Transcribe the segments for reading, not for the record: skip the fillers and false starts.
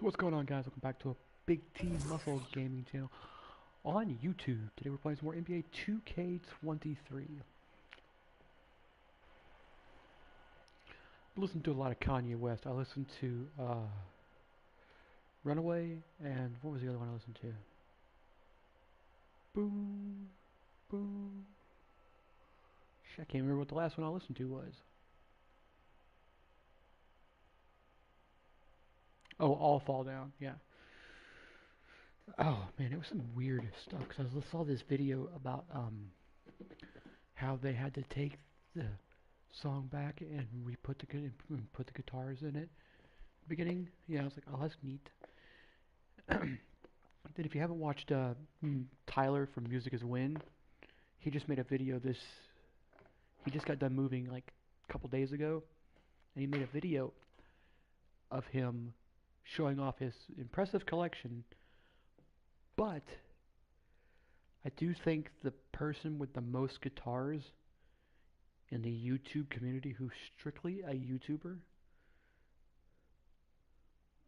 So what's going on, guys? Welcome back to a Big T Muscle Gaming channel on YouTube. Today we're playing some more NBA 2K23. I listen to a lot of Kanye West. I listened to Runaway, and what was the other one I listened to? Boom, boom. Shit, I can't remember what the last one I listened to was. Oh, All Fall Down, yeah. Oh man, it was some weird stuff because I saw this video about how they had to take the song back and put the guitars in it. Beginning, yeah, I was like, oh, that's neat. Then if you haven't watched Tyler from Music Is Win, he just made a video. He just got done moving like a couple days ago, and he made a video of him showing off his impressive collection. But I do think the person with the most guitars in the YouTube community who's strictly a YouTuber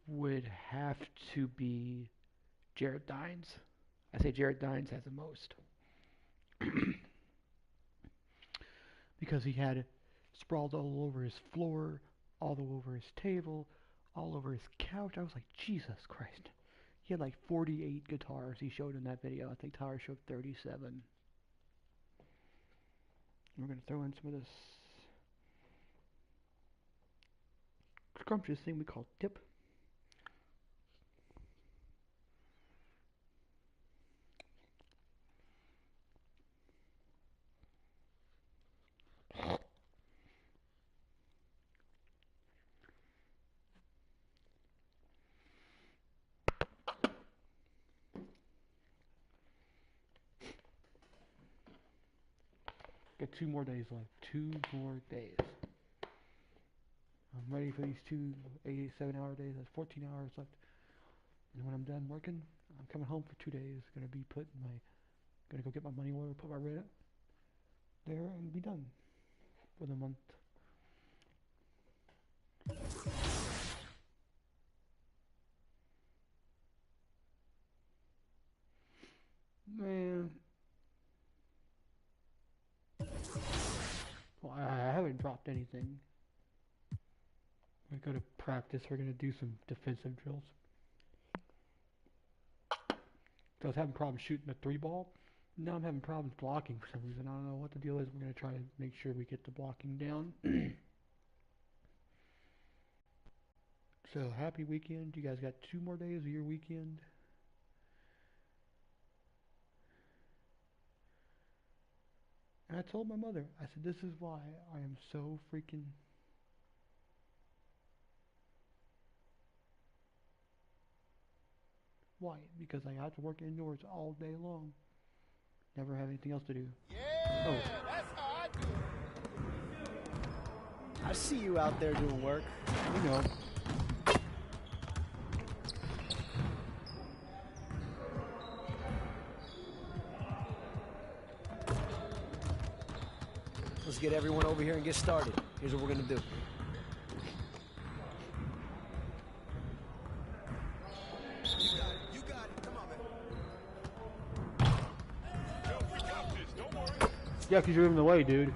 would have to be Jared Dines. I say Jared Dines has the most. Because he had sprawled all over his floor, all over his table, all over his couch. I was like, Jesus Christ. He had like 48 guitars he showed in that video. I think Tyler showed 37. We're going to throw in some of this scrumptious thing we call dip. Got 2 more days left. 2 more days. I'm ready for these 2 87-hour days. That's 14 hours left. And when I'm done working, I'm coming home for 2 days. Gonna go get my money order, put my rent there, and be done for the month. Man. Well, I haven't dropped anything. I go to practice. We're gonna do some defensive drills. So I was having problems shooting the 3-ball. Now I'm having problems blocking for some reason. I don't know what the deal is. We're gonna try to make sure we get the blocking down. So happy weekend. You guys got 2 more days of your weekend. And I told my mother, I said, this is why I am so freaking... Why? Because I have to work indoors all day long. Never have anything else to do. Yeah, oh. That's how I do it. I see you out there doing work. You know. Let's get everyone over here and get started. Here's what we're gonna do. You got it. Come on, man. Yo, we got this. Don't worry. Yeah, because you're in the way, dude.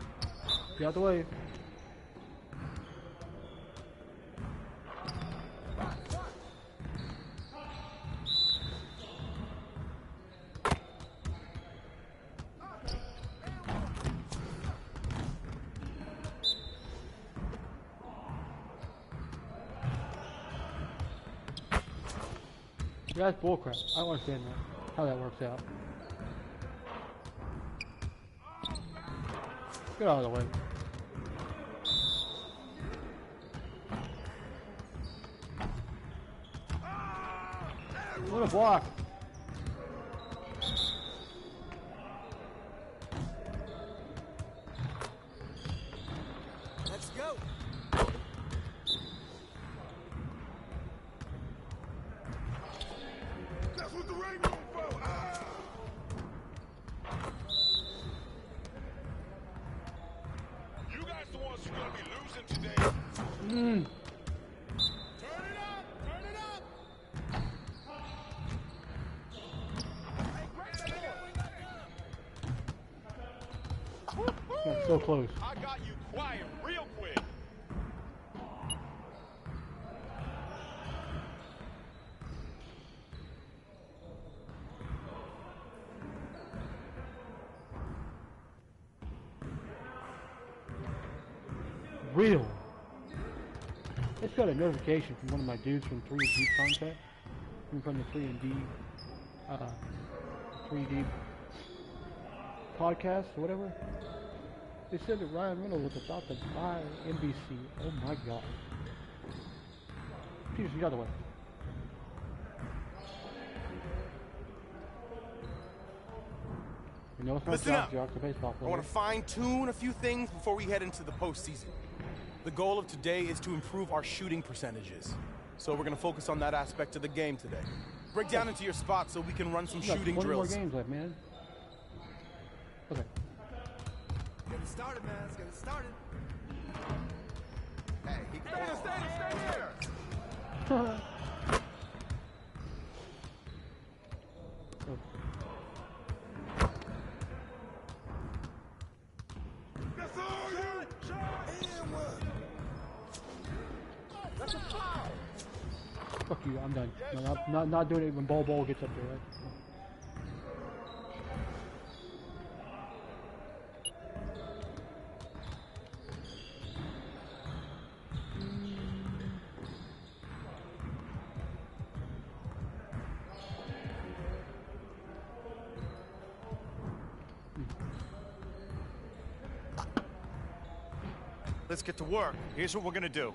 Get out the way. Yeah, that's bullcrap. I don't understand that. How that works out. Get out of the way. What a block. Let's go. That's what the rainbow for. Ah! You guys the ones who are gonna be losing today. Mm. Turn it up. Turn it up. That's so close. I got you quiet real quick. Real. Just got a notification from one of my dudes from 3D content, from the 3D 3D podcast or whatever. They said that Ryan Reynolds was about to buy NBC. Oh my god. Peterson, get out of the way. You know it's not Listen up. Jock, the baseball I player. want to fine-tune a few things before we head into the postseason. The goal of today is to improve our shooting percentages. So we're going to focus on that aspect of the game today. Break down into your spot so we can run some We got shooting 20 drills. more games left, man. Okay. Get it started, man. Let's get it started. Hey, stay here. Oh. Fuck you, I'm done. No, not doing it when ball gets up there, right? Let's get to work. Here's what we're gonna do.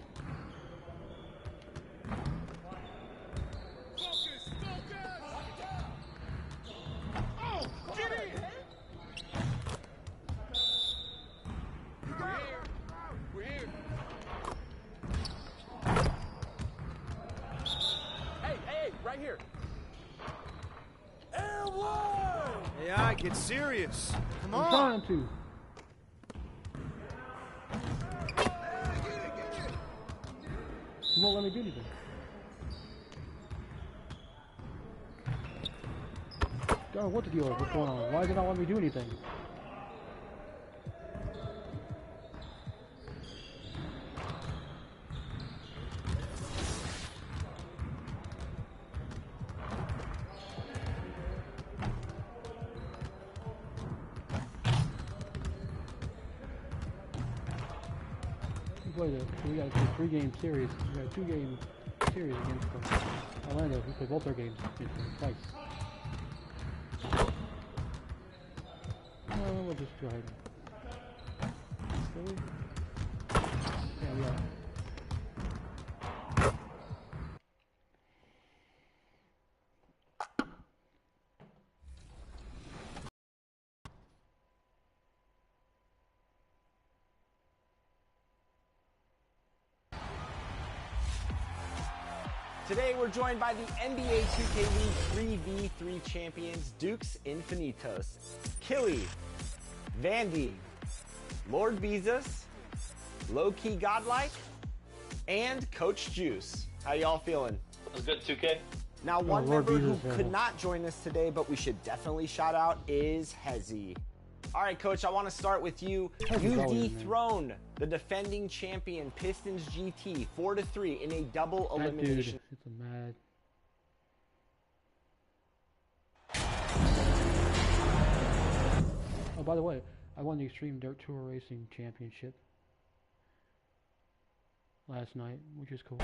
Right here. AI, get serious. Come I'm on. trying to. You won't let me do anything. Don't know what the deal is. What's going on? Why does it not let me do anything? We got a 3-game series. We got a 2-game series against Orlando. We played both our games against them twice. We'll just go ahead. Really? Yeah, we are. Today we're joined by the NBA2K League 3v3 champions, Dukes Infinitos, Killy, Vandy, Lord Bezos, Low-Key Godlike, and Coach Juice. How y'all feeling? That was good, 2K. Now, one Lord member who Bezos, could not join us today, but we should definitely shout out, is Hezzy. All right, Coach, I want to start with you. Hezzy's You always in there. dethroned the defending champion Pistons GT 4-3 in a double That elimination. dude, it's a mad. Oh, by the way, I won the Extreme Dirt Tour Racing Championship last night, which is cool.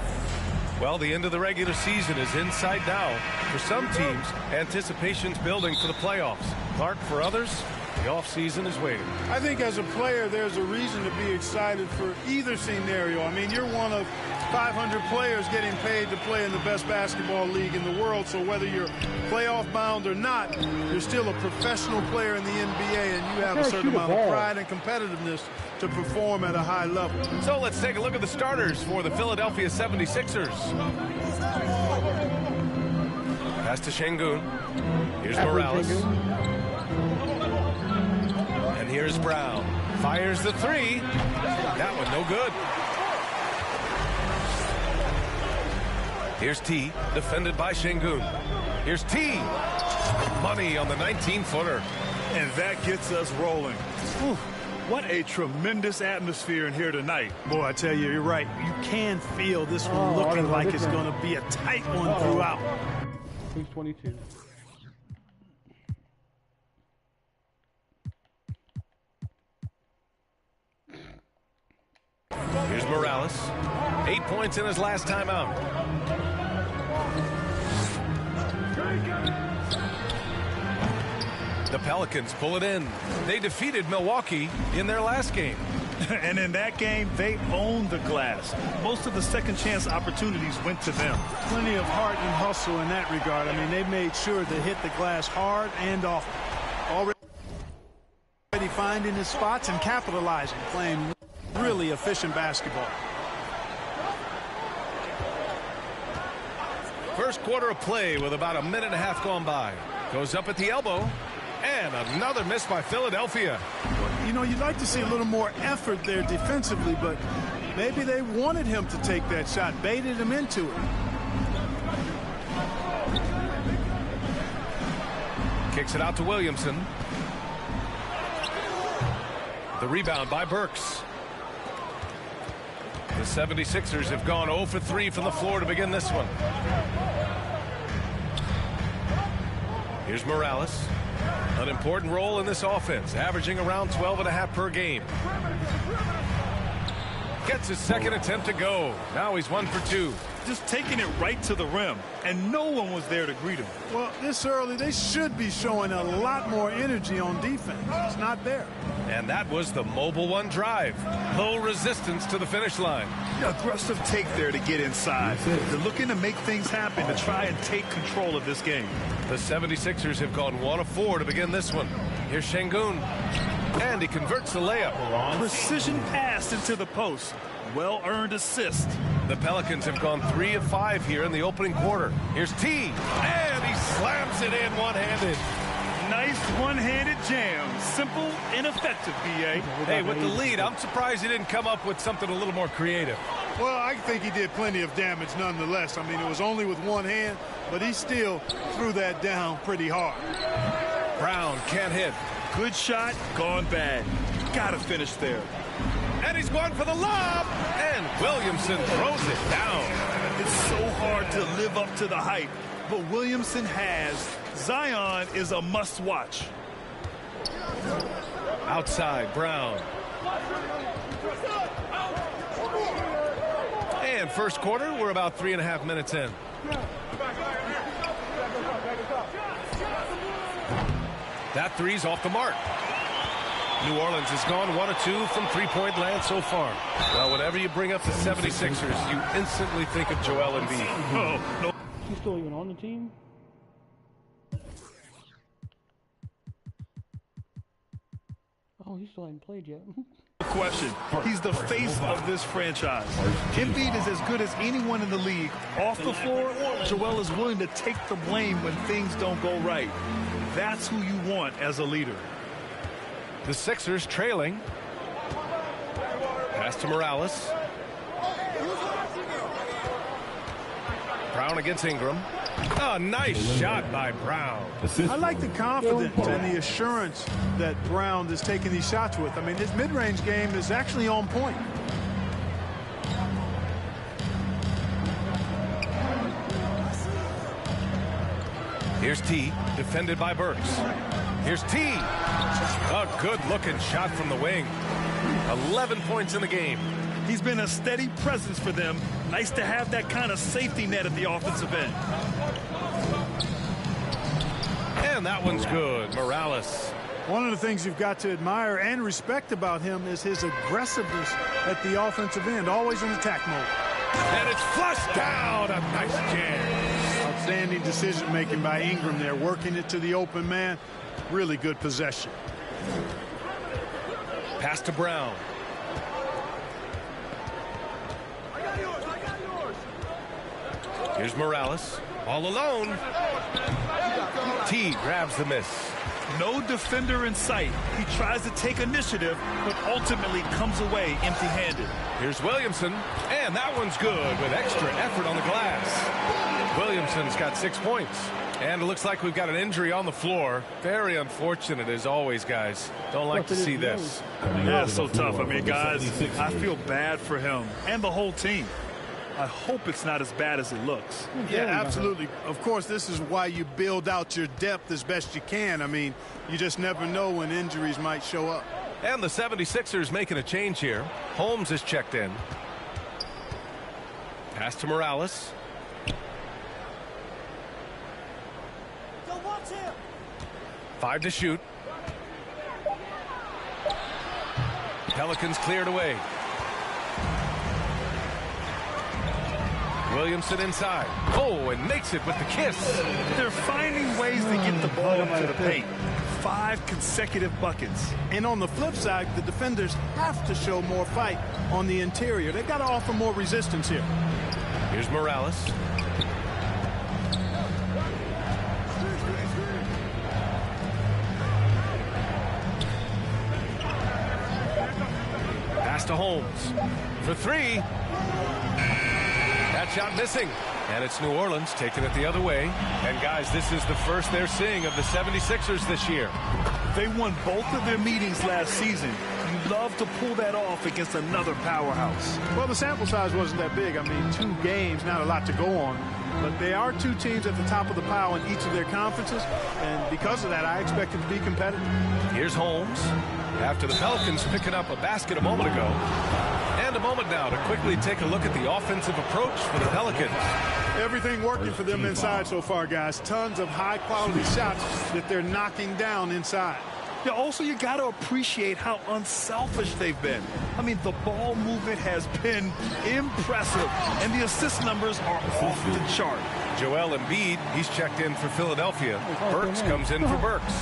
Well, the end of the regular season is in sight now. For some teams, anticipation's building for the playoffs. Clark, for others, the offseason is waiting. I think as a player, there's a reason to be excited for either scenario. I mean, you're one of 500 players getting paid to play in the best basketball league in the world, so whether you're playoff bound or not, you're still a professional player in the NBA, and you have a certain amount of pride and competitiveness to perform at a high level. So let's take a look at the starters for the Philadelphia 76ers. Pass to Şengün. Here's Morales. And here's Brown. Fires the three. That one no good. Here's T, defended by Şengün. Here's T. Money on the 19-footer. And that gets us rolling. Whew. What a tremendous atmosphere in here tonight. Boy, I tell you, you're right. You can feel this one looking like it's going to be a tight one throughout. Who's 22? Here's Morales. 8 points in his last time out. The Pelicans pull it in. They defeated Milwaukee in their last game. And in that game, they owned the glass. Most of the second chance opportunities went to them. Plenty of heart and hustle in that regard. I mean, they made sure to hit the glass hard and often. Already finding his spots and capitalizing, playing really efficient basketball. First quarter of play with about a minute and a half gone by. Goes up at the elbow. And another miss by Philadelphia. You know, you'd like to see a little more effort there defensively, but maybe they wanted him to take that shot, baited him into it. Kicks it out to Williamson. The rebound by Burks. The 76ers have gone 0 for 3 from the floor to begin this one. Here's Morales. An important role in this offense, averaging around 12.5 per game. Gets his second attempt to go. Now he's 1 for 2. Just taking it right to the rim, and no one was there to greet him. Well, this early, they should be showing a lot more energy on defense. It's not there. And that was the mobile one drive. Low resistance to the finish line. Aggressive take there to get inside. They're looking to make things happen to try and take control of this game. The 76ers have gone 1 of 4 to begin this one. Here's Şengün. And he converts the layup. Precision pass into the post. Well-earned assist. The Pelicans have gone 3 of 5 here in the opening quarter. Here's T. And he slams it in one-handed. Nice one-handed jam. Simple and effective, B.A. Hey, with the lead, I'm surprised he didn't come up with something a little more creative. Well, I think he did plenty of damage nonetheless. I mean, it was only with one hand, but he still threw that down pretty hard. Brown can't hit. Good shot, gone bad. Gotta finish there. And he's going for the lob. And Williamson throws it down. It's so hard to live up to the hype, but Williamson has. Zion is a must-watch. Outside, Brown. And first quarter, we're about 3.5 minutes in. That three's off the mark. New Orleans has gone 1 of 2 from three-point land so far. Well, whenever you bring up the 76ers, you instantly think of Joel Embiid. Oh, no. He's still even on the team? Oh, he still hasn't played yet. Question. He's the face of this franchise. Embiid is as good as anyone in the league. Off the floor, Joel is willing to take the blame when things don't go right. That's who you want as a leader. The Sixers trailing. Pass to Morales. Brown against Ingram. Oh, nice shot by Brown. I like the confidence and the assurance that Brown is taking these shots with. I mean, his mid-range game is actually on point. Here's T, defended by Burks. Here's T. A good-looking shot from the wing. 11 points in the game. He's been a steady presence for them. Nice to have that kind of safety net at the offensive end. And that one's good. Morales. One of the things you've got to admire and respect about him is his aggressiveness at the offensive end, always in attack mode. And it's flushed down. A nice jam. Outstanding decision-making by Ingram there, working it to the open man. Really good possession. Pass to Brown. Here's Morales. All alone. T grabs the miss. No defender in sight. He tries to take initiative, but ultimately comes away empty-handed. Here's Williamson. And that one's good with extra effort on the glass. Williamson's got 6 points. And it looks like we've got an injury on the floor. Very unfortunate as always, guys. Don't like to see this. Yeah, it's so tough. I mean, guys, I feel bad for him and the whole team. I hope it's not as bad as it looks. Yeah, absolutely. Of course, this is why you build out your depth as best you can. I mean, you just never know when injuries might show up. And the 76ers making a change here. Holmes is checked in. Pass to Morales. Go watch him. 5 to shoot. Pelicans cleared away. Williamson inside. Oh, and makes it with the kiss. They're finding ways to get the ball to the paint. 5 consecutive buckets. And on the flip side, the defenders have to show more fight on the interior. They've got to offer more resistance here. Here's Morales. Pass to Holmes for 3. That shot missing. And it's New Orleans taking it the other way. And guys, this is the first they're seeing of the 76ers this year. They won both of their meetings last season. You love to pull that off against another powerhouse. Well, the sample size wasn't that big. I mean, 2 games, not a lot to go on. But they are 2 teams at the top of the pile in each of their conferences. And because of that, I expect them to be competitive. Here's Holmes. After the Pelicans picking up a basket a moment ago. And a moment now to quickly take a look at the offensive approach for the Pelicans. Everything working for them inside so far, guys. Tons of high-quality shots that they're knocking down inside. Yeah, also, you got to appreciate how unselfish they've been. I mean, the ball movement has been impressive, and the assist numbers are off the chart. Joel Embiid, he's checked in for Philadelphia. Burks comes in for Burks.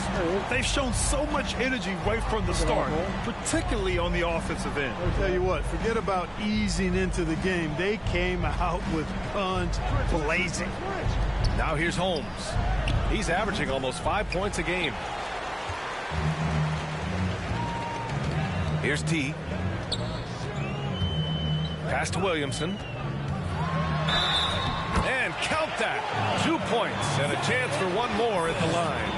They've shown so much energy right from the start, particularly on the offensive end. I'll tell you what, forget about easing into the game. They came out with guns blazing. Now here's Holmes. He's averaging almost 5 points a game. Here's T. Pass to Williamson. And count that. 2 points and a chance for one more at the line.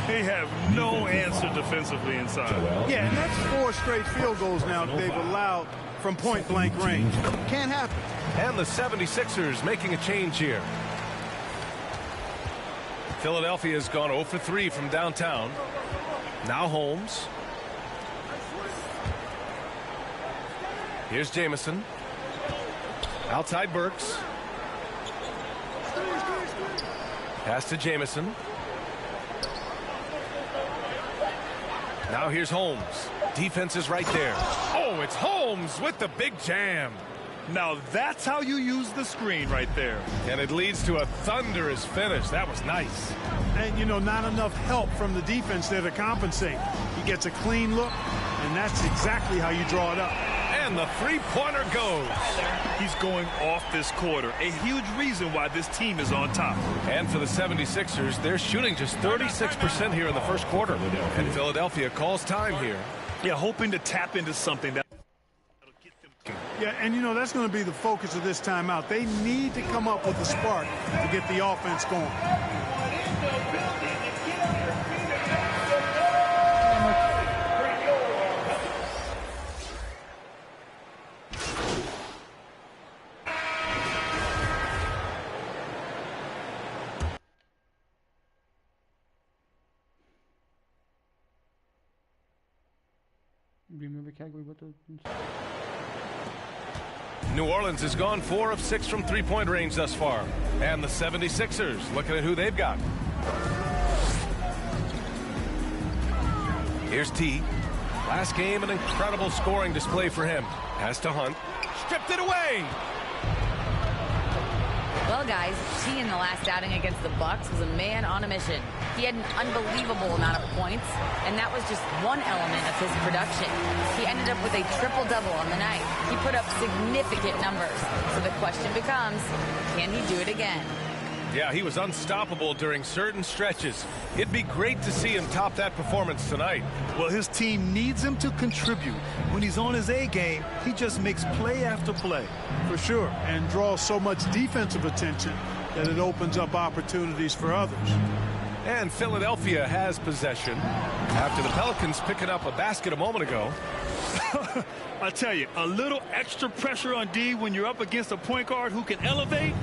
They have no answer defensively inside. Yeah, and that's 4 straight field goals now that they've allowed from point-blank range. Can't happen. And the 76ers making a change here. Philadelphia has gone 0 for 3 from downtown. Now Holmes. Here's Jamison. Outside Burks. Pass to Jamison. Now here's Holmes. Defense is right there. Oh, it's Holmes with the big jam. Now that's how you use the screen right there. And it leads to a thunderous finish. That was nice. And, you know, not enough help from the defense there to compensate. He gets a clean look, and that's exactly how you draw it up. And the three-pointer goes. He's going off this quarter. A huge reason why this team is on top. And for the 76ers, they're shooting just 36% here in the first quarter. And Philadelphia calls time here. Yeah, hoping to tap into something that. Yeah, and you know, that's going to be the focus of this timeout. They need to come up with a spark to get the offense going. Remember Cagley what the... New Orleans has gone 4 of 6 from three-point range thus far. And the 76ers looking at who they've got. Here's T. Last game, an incredible scoring display for him. Pass to Hunt. Stripped it away. Well, guys, T in the last outing against the Bucks was a man on a mission. He had an unbelievable amount of points, and that was just one element of his production. He ended up with a triple-double on the night. He put up significant numbers. So the question becomes, can he do it again? Yeah, he was unstoppable during certain stretches. It'd be great to see him top that performance tonight. Well, his team needs him to contribute. When he's on his A game, he just makes play after play. For sure, and draws so much defensive attention that it opens up opportunities for others. And Philadelphia has possession after the Pelicans picking up a basket a moment ago. I tell you, a little extra pressure on D when you're up against a point guard who can elevate.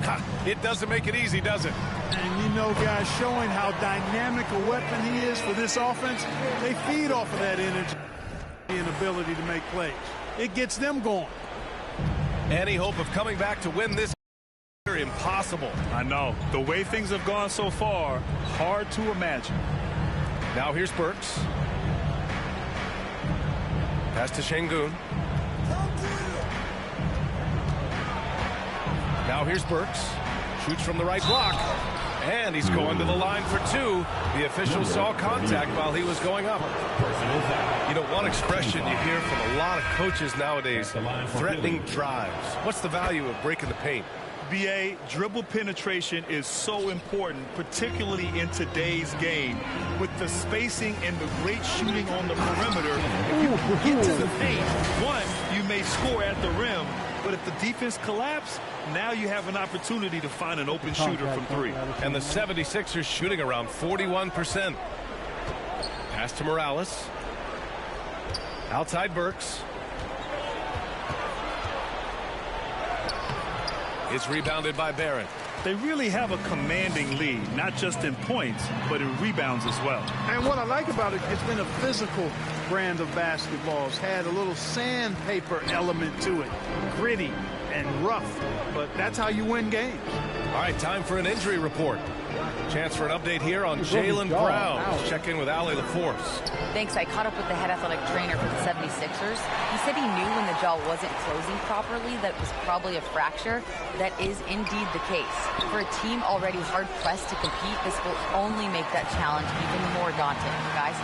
It doesn't make it easy, does it? And you know, guys, showing how dynamic a weapon he is for this offense, they feed off of that energy and ability to make plays. It gets them going. Any hope of coming back to win this? Impossible. I know. The way things have gone so far, hard to imagine. Now here's Burks. Pass to Şengün. Now here's Burks. Shoots from the right block. And he's going to the line for two. The official saw contact while he was going up. You know, one expression you hear from a lot of coaches nowadays, threatening drives. What's the value of breaking the paint? BA, dribble penetration is so important, particularly in today's game. With the spacing and the great shooting on the perimeter, if you can get to the paint, one, you may score at the rim, but if the defense collapses, now you have an opportunity to find an open shooter from three. And the 76ers shooting around 41%. Pass to Morales. Outside Burks. It's rebounded by Barrett. They really have a commanding lead, not just in points, but in rebounds as well. And what I like about it, it's been a physical brand of basketball. It's had a little sandpaper element to it, gritty and rough, but that's how you win games. All right, time for an injury report. Chance for an update here on Jaylen Brown. Let's check in with Allie LaForce. Thanks. I caught up with the head athletic trainer for the 76ers. He said he knew when the jaw wasn't closing properly that it was probably a fracture. That is indeed the case. For a team already hard-pressed to compete, this will only make that challenge even more daunting, guys.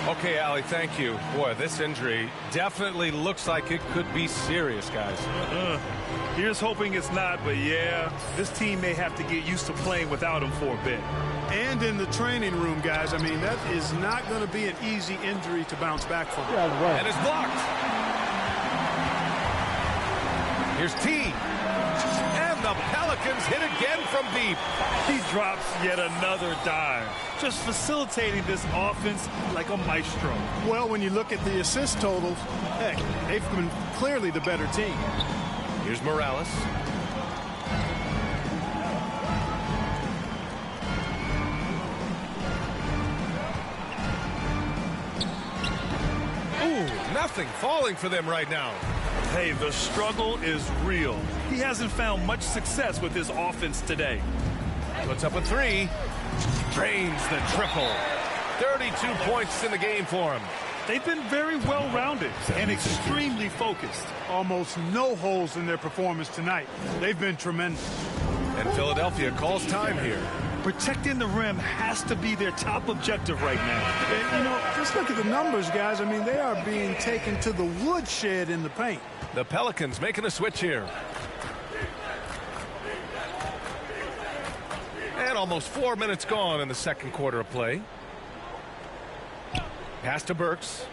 Okay, Allie, thank you. Boy, this injury definitely looks like it could be serious, guys. Here's hoping it's not, but yeah, this team may have to get used to playing without him for a bit. And in the training room, guys, I mean, that is not going to be an easy injury to bounce back from. And it's blocked. Here's T. And the Pelicans hit again from deep. He drops yet another dime, just facilitating this offense like a maestro. Well, when you look at the assist totals, heck, they've been clearly the better team. Here's Morales. Ooh, nothing falling for them right now. Hey, the struggle is real. He hasn't found much success with his offense today. Puts up a three. Drains the triple. 32 points in the game for him. They've been very well-rounded and extremely focused. Almost no holes in their performance tonight. They've been tremendous. And Philadelphia calls time here. Protecting the rim has to be their top objective right now. And, you know, just look at the numbers, guys. I mean, they are being taken to the woodshed in the paint. The Pelicans making a switch here. And almost 4 minutes gone in the second quarter of play. Pass to Burks.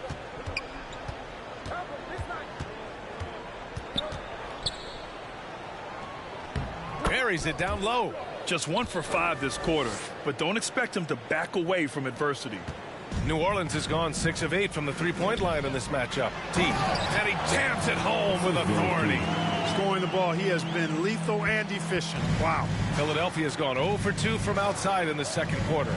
Buries it down low. Just 1 for 5 this quarter, but don't expect him to back away from adversity. New Orleans has gone 6 of 8 from the three-point line in this matchup. T. And he jams it home with authority. Scoring the ball, he has been lethal and efficient. Wow. Philadelphia has gone 0 for 2 from outside in the second quarter.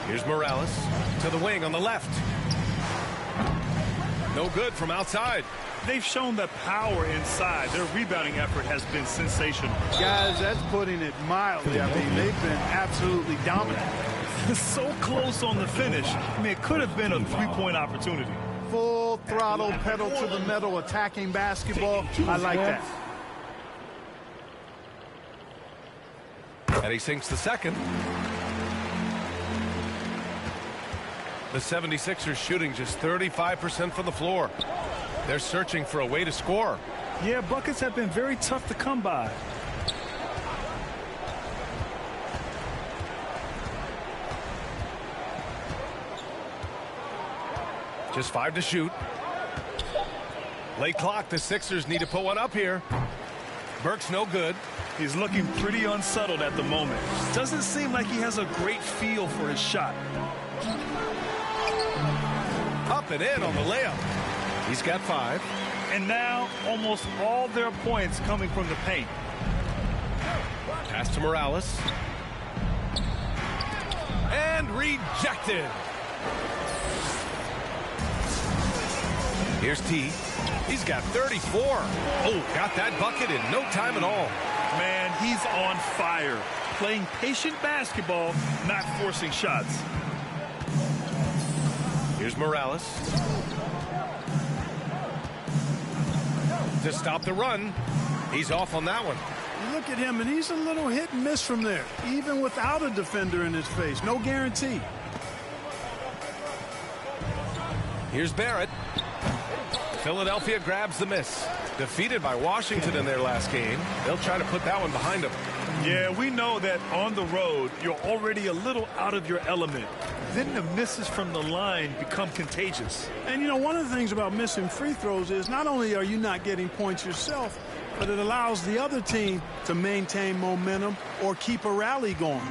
Here's Morales to the wing on the left. No good from outside. They've shown the power inside. Their rebounding effort has been sensational. Guys, that's putting it mildly. I mean, they've been absolutely dominant. So close on the finish. I mean, it could have been a three-point opportunity. Full throttle, pedal to the metal, attacking basketball. I like that. And he sinks the second. The 76ers shooting just 35% from the floor. They're searching for a way to score. Yeah, buckets have been very tough to come by. Just 5 to shoot. Late clock, the Sixers need to put one up here. Burke's no good. He's looking pretty unsettled at the moment. Doesn't seem like he has a great feel for his shot. Up and in on the layup. He's got 5. And now almost all their points coming from the paint. Pass to Morales. And rejected. Here's T. He's got 34. Oh, got that bucket in no time at all. Man, he's on fire. Playing patient basketball, not forcing shots. Here's Morales. To stop the run. He's off on that one. You look at him, and he's a little hit and miss from there, even without a defender in his face. No guarantee. Here's Barrett. Philadelphia grabs the miss. Defeated by Washington in their last game. They'll try to put that one behind them. Yeah, we know that on the road, you're already a little out of your element. Then the misses from the line become contagious. And, you know, one of the things about missing free throws is not only are you not getting points yourself, but it allows the other team to maintain momentum or keep a rally going.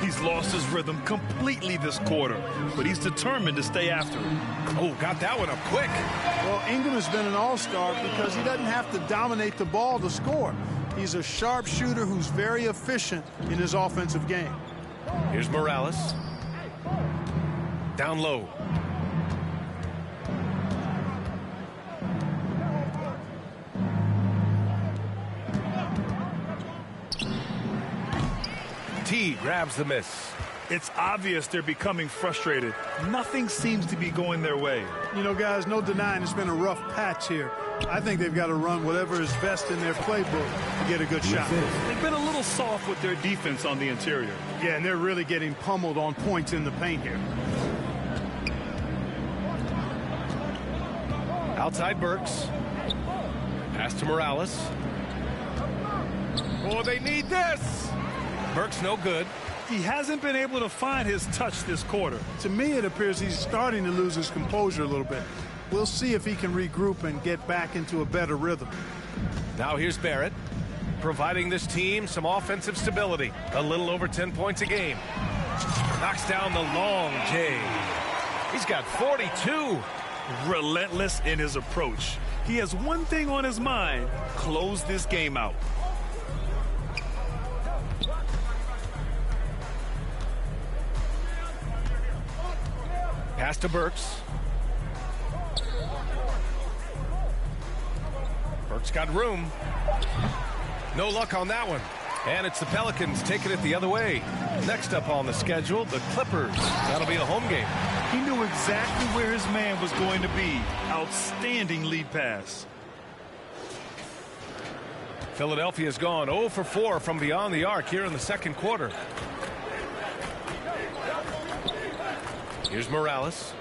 He's lost his rhythm completely this quarter, but he's determined to stay after it. Oh, got that one up quick. Well, Ingram has been an all-star because he doesn't have to dominate the ball to score. He's a sharp shooter who's very efficient in his offensive game. Here's Morales. Down low. T grabs the miss. It's obvious they're becoming frustrated. Nothing seems to be going their way. You know, guys, no denying it's been a rough patch here. I think they've got to run whatever is best in their playbook to get a good shot. They've been a little soft with their defense on the interior. Yeah, and they're really getting pummeled on points in the paint here. Outside Burks. Pass to Morales. Oh, they need this. Burks no good. He hasn't been able to find his touch this quarter. To me, it appears he's starting to lose his composure a little bit. We'll see if he can regroup and get back into a better rhythm. Now here's Barrett, providing this team some offensive stability. A little over 10 points a game. Knocks down the long J. He's got 42. Relentless in his approach. He has one thing on his mind: close this game out. Pass to Burks. Burks got room. No luck on that one. And it's the Pelicans taking it the other way. Next up on the schedule, the Clippers. That'll be a home game. He knew exactly where his man was going to be. Outstanding lead pass. Philadelphia's gone 0 for 4 from beyond the arc here in the second quarter. Here's Morales.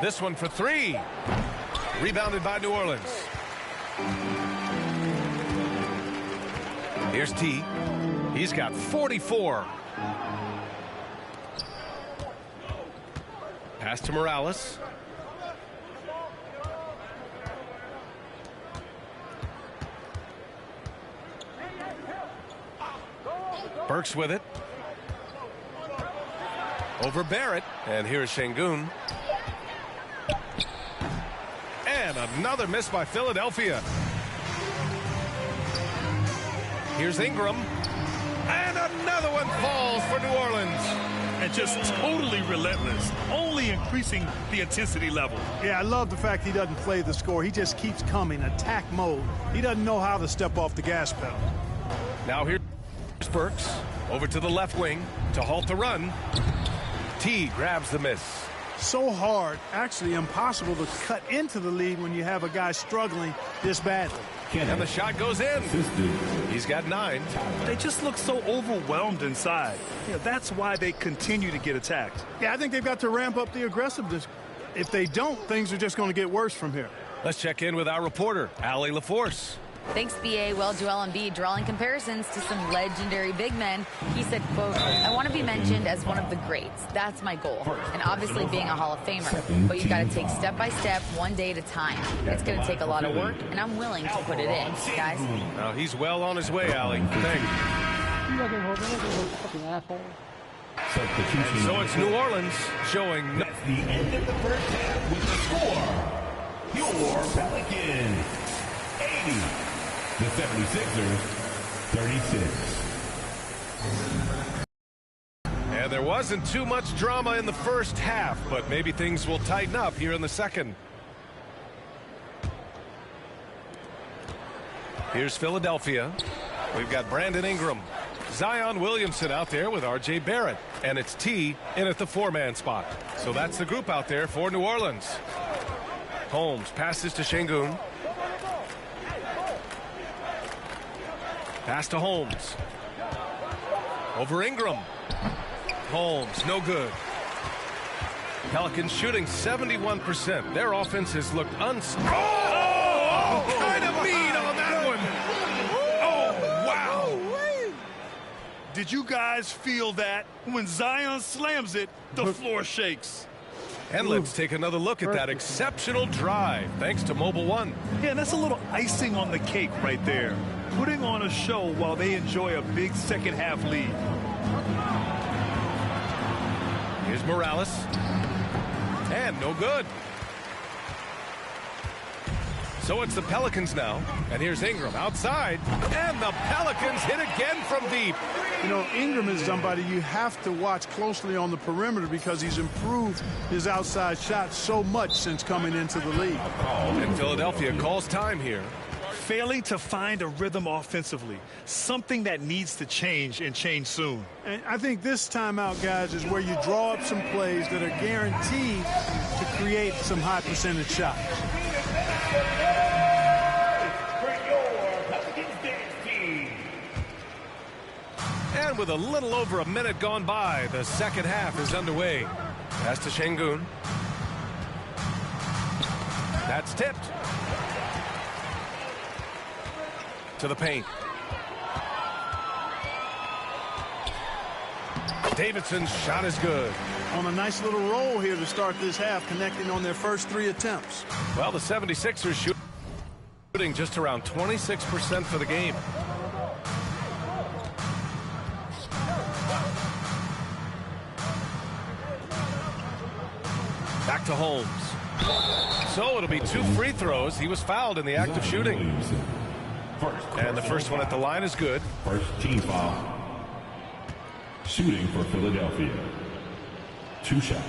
This one for 3. Rebounded by New Orleans. Here's T. He's got 44. Pass to Morales. Burks with it. Over Barrett. And here's Şengün. And another miss by Philadelphia. Here's Ingram. And another one falls for New Orleans. And just totally relentless, only increasing the intensity level. Yeah, I love the fact he doesn't play the score. He just keeps coming, attack mode. He doesn't know how to step off the gas pedal. Now here's Burks. Over to the left wing to halt the run. T grabs the miss. So hard, actually impossible to cut into the lead when you have a guy struggling this badly. And the shot goes in. He's got 9. They just look so overwhelmed inside. Yeah, that's why they continue to get attacked. Yeah, I think they've got to ramp up the aggressiveness. If they don't, things are just going to get worse from here. Let's check in with our reporter, Allie LaForce. Thanks, BA. Well, Joel Embiid drawing comparisons to some legendary big men. He said, quote, I want to be mentioned as one of the greats. That's my goal. And obviously being a Hall of Famer. But you've got to take step by step, one day at a time. It's going to take a lot of work, and I'm willing to put it in, guys. Now he's well on his way, Allie. Thank you. You fucking hold it, fucking asshole. And so it's New Orleans showing. That's the end of the first half with the score. Your Pelicans 80. The 76ers 36. And there wasn't too much drama in the first half, but maybe things will tighten up here in the second. Here's Philadelphia. We've got Brandon Ingram. Zion Williamson out there with R.J. Barrett. And it's T in at the four-man spot. So that's the group out there for New Orleans. Holmes passes to Şengün. Pass to Holmes. Over Ingram. Holmes, no good. Pelicans shooting 71%. Their offense has looked unstoppable. Oh, kind of mean on that one. Oh, wow. Did you guys feel that? When Zion slams it, the floor shakes. And let's take another look at that exceptional drive, thanks to Mobile One. Yeah, and that's a little icing on the cake right there. Putting on a show while they enjoy a big second half lead. Here's Morales. And no good. So it's the Pelicans now. And here's Ingram outside. And the Pelicans hit again from deep. You know, Ingram is somebody you have to watch closely on the perimeter because he's improved his outside shot so much since coming into the league. And Philadelphia calls time here. Failing to find a rhythm offensively, something that needs to change and change soon. And I think this timeout, guys, is where you draw up some plays that are guaranteed to create some high percentage shots. And with a little over a minute gone by, the second half is underway. Pass to Şengün. That's tipped. To the paint. Davidson's shot is good. On a nice little roll here to start this half, connecting on their first 3 attempts. Well, the 76ers shooting just around 26% for the game. Back to Holmes. So it'll be 2 free throws. He was fouled in the act of shooting. And the first one at the line is good. First team foul. Shooting for Philadelphia. 2 shots.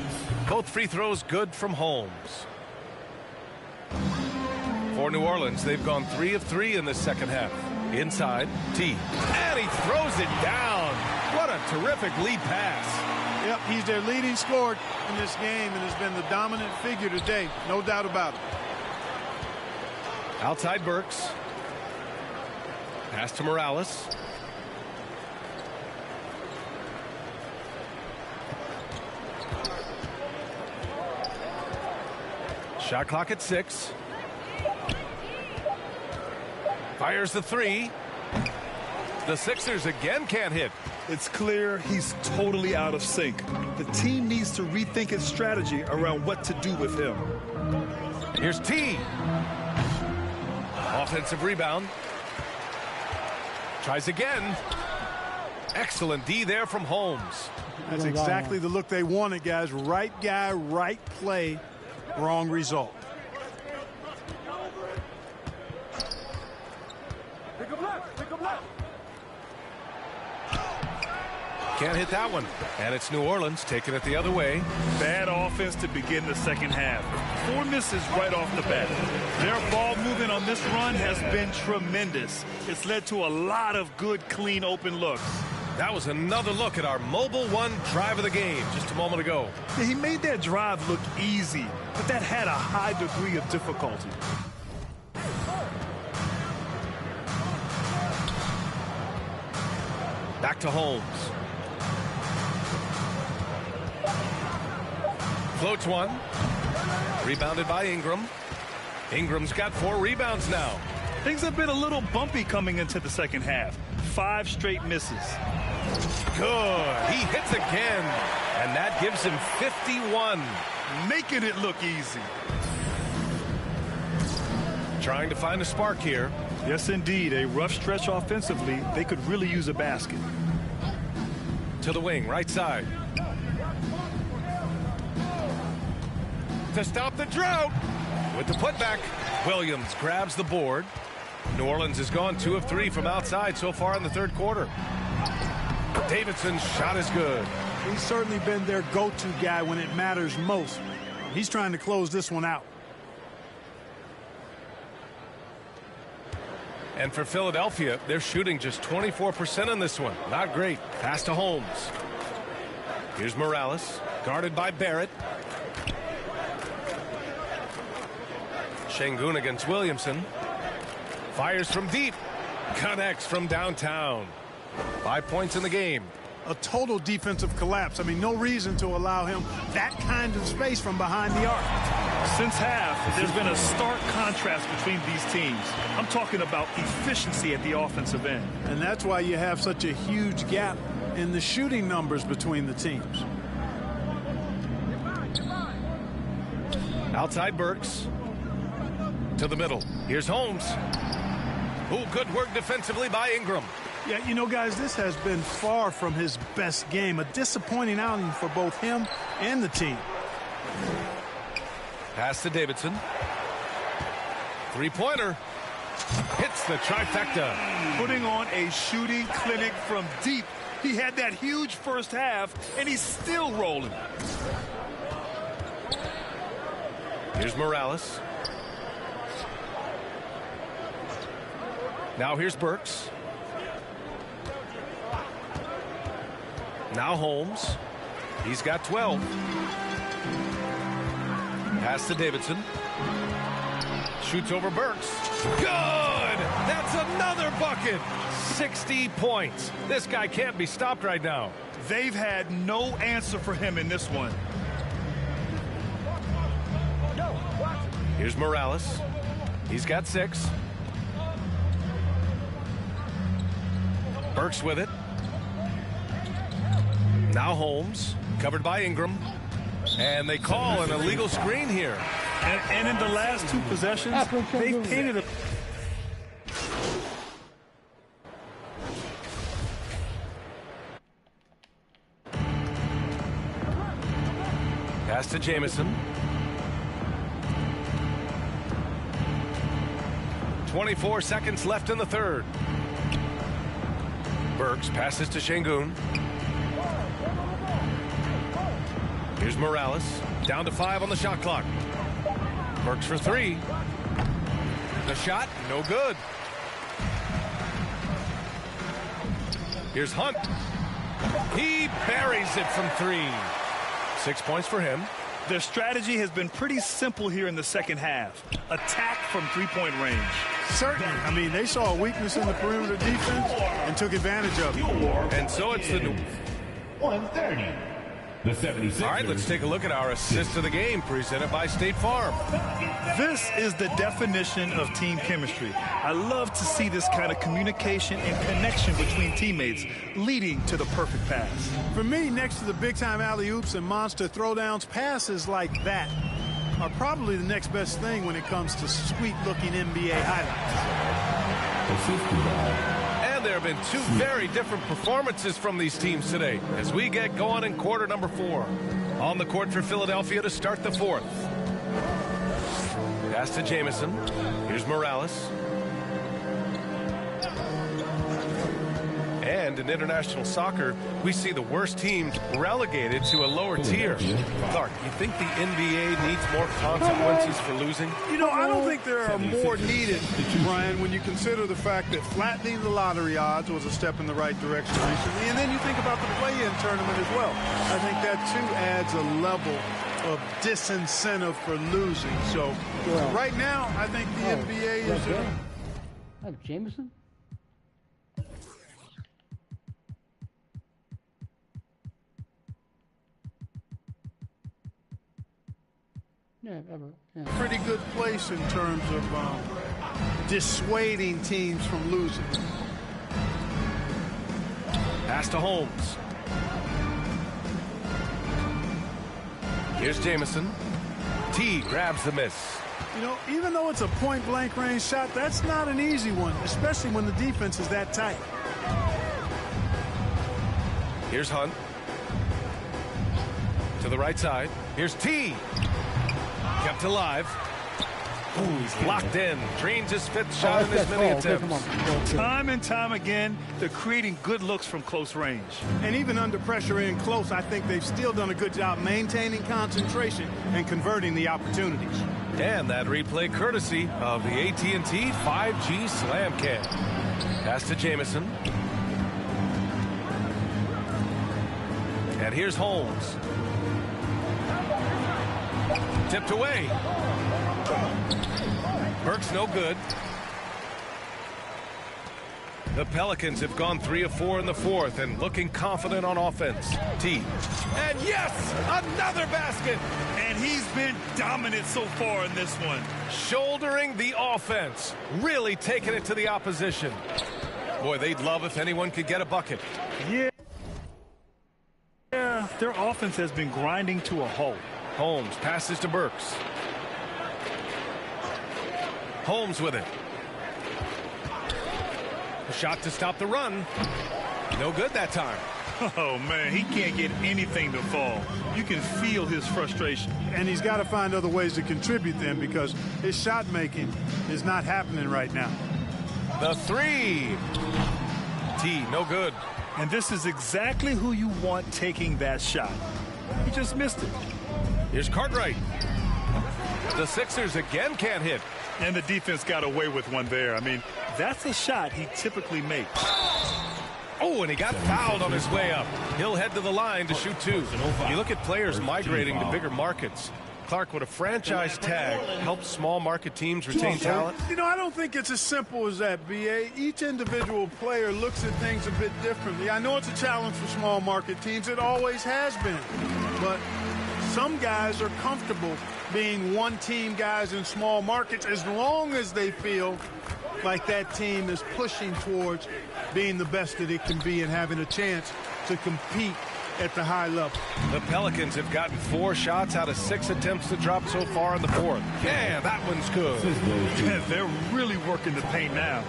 Both free throws good from Holmes. For New Orleans, they've gone 3 of 3 in the second half. Inside, T. And he throws it down. What a terrific lead pass. Yep, he's their leading scorer in this game and has been the dominant figure today. No doubt about it. Outside Burks. Pass to Morales. Shot clock at 6. Fires the 3. The Sixers again can't hit. It's clear he's totally out of sync. The team needs to rethink its strategy around what to do with him. Here's T. Offensive rebound. Tries again. Excellent D there from Holmes. That's exactly the look they wanted, guys. Right guy, right play, wrong result. Can't hit that one. And it's New Orleans taking it the other way. Bad offense to begin the second half. 4 misses right off the bat. Their ball movement on this run has been tremendous. It's led to a lot of good, clean, open looks. That was another look at our Mobile One drive of the game just a moment ago. Yeah, he made that drive look easy, but that had a high degree of difficulty. Back to Holmes. Floats one. Rebounded by Ingram. Ingram's got 4 rebounds now. Things have been a little bumpy coming into the second half. 5 straight misses. Good. He hits again, and that gives him 51. Making it look easy. Trying to find a spark here. Yes, indeed. A rough stretch offensively. They could really use a basket. To the wing, right side. To stop the drought. With the putback, Williams grabs the board. New Orleans has gone 2 of 3 from outside so far in the third quarter. Davidson's shot is good. He's certainly been their go-to guy when it matters most. He's trying to close this one out. And for Philadelphia, they're shooting just 24% on this one. Not great. Pass to Holmes. Here's Morales, guarded by Barrett. Şengün against Williamson. Fires from deep. Connects from downtown. 5 points in the game. A total defensive collapse. I mean, no reason to allow him that kind of space from behind the arc. Since half, there's been a stark contrast between these teams. I'm talking about efficiency at the offensive end. And that's why you have such a huge gap in the shooting numbers between the teams. Outside Burks. To the middle. Here's Holmes. Ooh, good work defensively by Ingram. Yeah, you know, guys, this has been far from his best game. A disappointing outing for both him and the team. Pass to Davidson. Three-pointer. Hits the trifecta. Putting on a shooting clinic from deep. He had that huge first half, and he's still rolling. Here's Morales. Now here's Burks. Now Holmes. He's got 12. Pass to Davidson. Shoots over Burks. Good! That's another bucket! 60 points. This guy can't be stopped right now. They've had no answer for him in this one. Here's Morales. He's got 6. Burks with it. Now Holmes, covered by Ingram. And they call an illegal screen here. And in the last 2 possessions, they've painted a... Pass to Jamison. 24 seconds left in the third. Burks passes to Şengün. Here's Morales. Down to 5 on the shot clock. Burks for 3. The shot, no good. Here's Hunt. He buries it from 3. 6 points for him. Their strategy has been pretty simple here in the second half. Attack from three-point range. Certainly. I mean, they saw a weakness in the perimeter defense and took advantage of it. And so it's the... 130. The 76ers. All right, let's take a look at our assist of the game presented by State Farm. This is the definition of team chemistry. I love to see this kind of communication and connection between teammates leading to the perfect pass. For me, next to the big-time alley-oops and monster throwdowns, passes like that are probably the next best thing when it comes to sweet-looking NBA highlights. And there have been 2 very different performances from these teams today as we get going in quarter number 4. On the court for Philadelphia to start the 4th. Pass to Jamison. Here's Morales. And in international soccer, we see the worst teams relegated to a lower tier. Clark, you think the NBA needs more consequences for losing? You know, I don't think there are more needed, Brian, when you consider the fact that flattening the lottery odds was a step in the right direction recently. And then you think about the play-in tournament as well. I think that, too, adds a level of disincentive for losing. So right now, I think the NBA is... Jameson? Pretty good place in terms of dissuading teams from losing. Pass to Holmes. Here's Jamison. T grabs the miss. You know, even though it's a point-blank range shot, that's not an easy one, especially when the defense is that tight. Here's Hunt. To the right side. Here's T. Kept alive. Ooh, he's locked in. Drains his fifth shot in his many attempts. Time and time again, they're creating good looks from close range. And even under pressure in close, I think they've still done a good job maintaining concentration and converting the opportunities. And that replay courtesy of the AT&T 5G Slam Cam. Pass to Jamison. And here's Holmes. Tipped away. Burke's no good. The Pelicans have gone 3 of 4 in the fourth and looking confident on offense. T. And yes, another basket. And he's been dominant so far in this one. Shouldering the offense. Really taking it to the opposition. Boy, they'd love if anyone could get a bucket. Yeah, their offense has been grinding to a halt. Holmes passes to Burks. Holmes with it. A shot to stop the run. No good that time. Oh, man, he can't get anything to fall. You can feel his frustration. And he's got to find other ways to contribute then, because his shot making is not happening right now. The three. T, no good. And this is exactly who you want taking that shot. He just missed it. Here's Cartwright. The Sixers again can't hit. And the defense got away with one there. I mean, that's a shot he typically makes. Oh, and he got fouled on his way up. He'll head to the line to shoot two. You look at players migrating to bigger markets. Clark, would a franchise tag help small market teams retain talent? You know, I don't think it's as simple as that, B.A. Each individual player looks at things a bit differently. I know it's a challenge for small market teams. It always has been. But some guys are comfortable being one-team guys in small markets as long as they feel like that team is pushing towards being the best that it can be and having a chance to compete at the high level. The Pelicans have gotten 4 shots out of 6 attempts to drop so far in the fourth. Yeah, that one's good. Yeah, they're really working the paint now.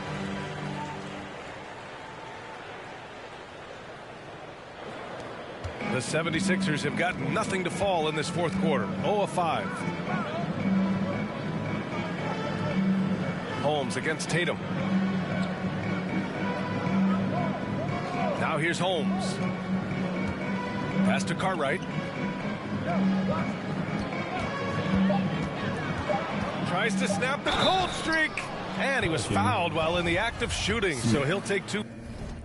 The 76ers have got nothing to fall in this fourth quarter. 0 of 5. Holmes against Tatum. Now here's Holmes. Pass to Cartwright. Tries to snap the cold streak. And he was fouled while in the act of shooting, so he'll take 2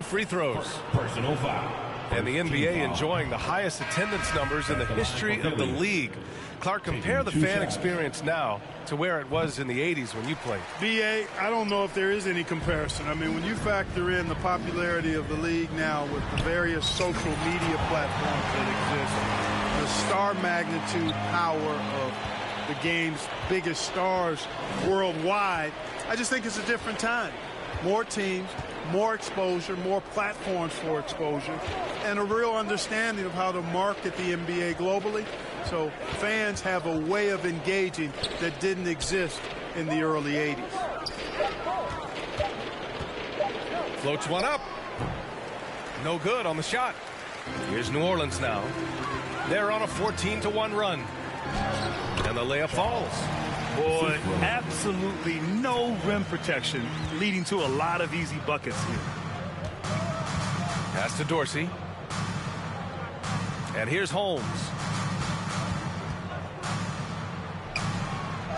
free throws. Personal foul. And the NBA enjoying the highest attendance numbers in the history of the league. Clark, compare the fan experience now to where it was in the 80s when you played. B.A., I don't know if there is any comparison. I mean, when you factor in the popularity of the league now with the various social media platforms that exist, the star magnitude power of the game's biggest stars worldwide, I just think it's a different time. More teams, more exposure, more platforms for exposure, and a real understanding of how to market the NBA globally. So fans have a way of engaging that didn't exist in the early 80s. Floats one up. No good on the shot. Here's New Orleans now. They're on a 14-1 run. And the layup falls. Boy, absolutely no rim protection, leading to a lot of easy buckets here. Pass to Dorsey. And here's Holmes.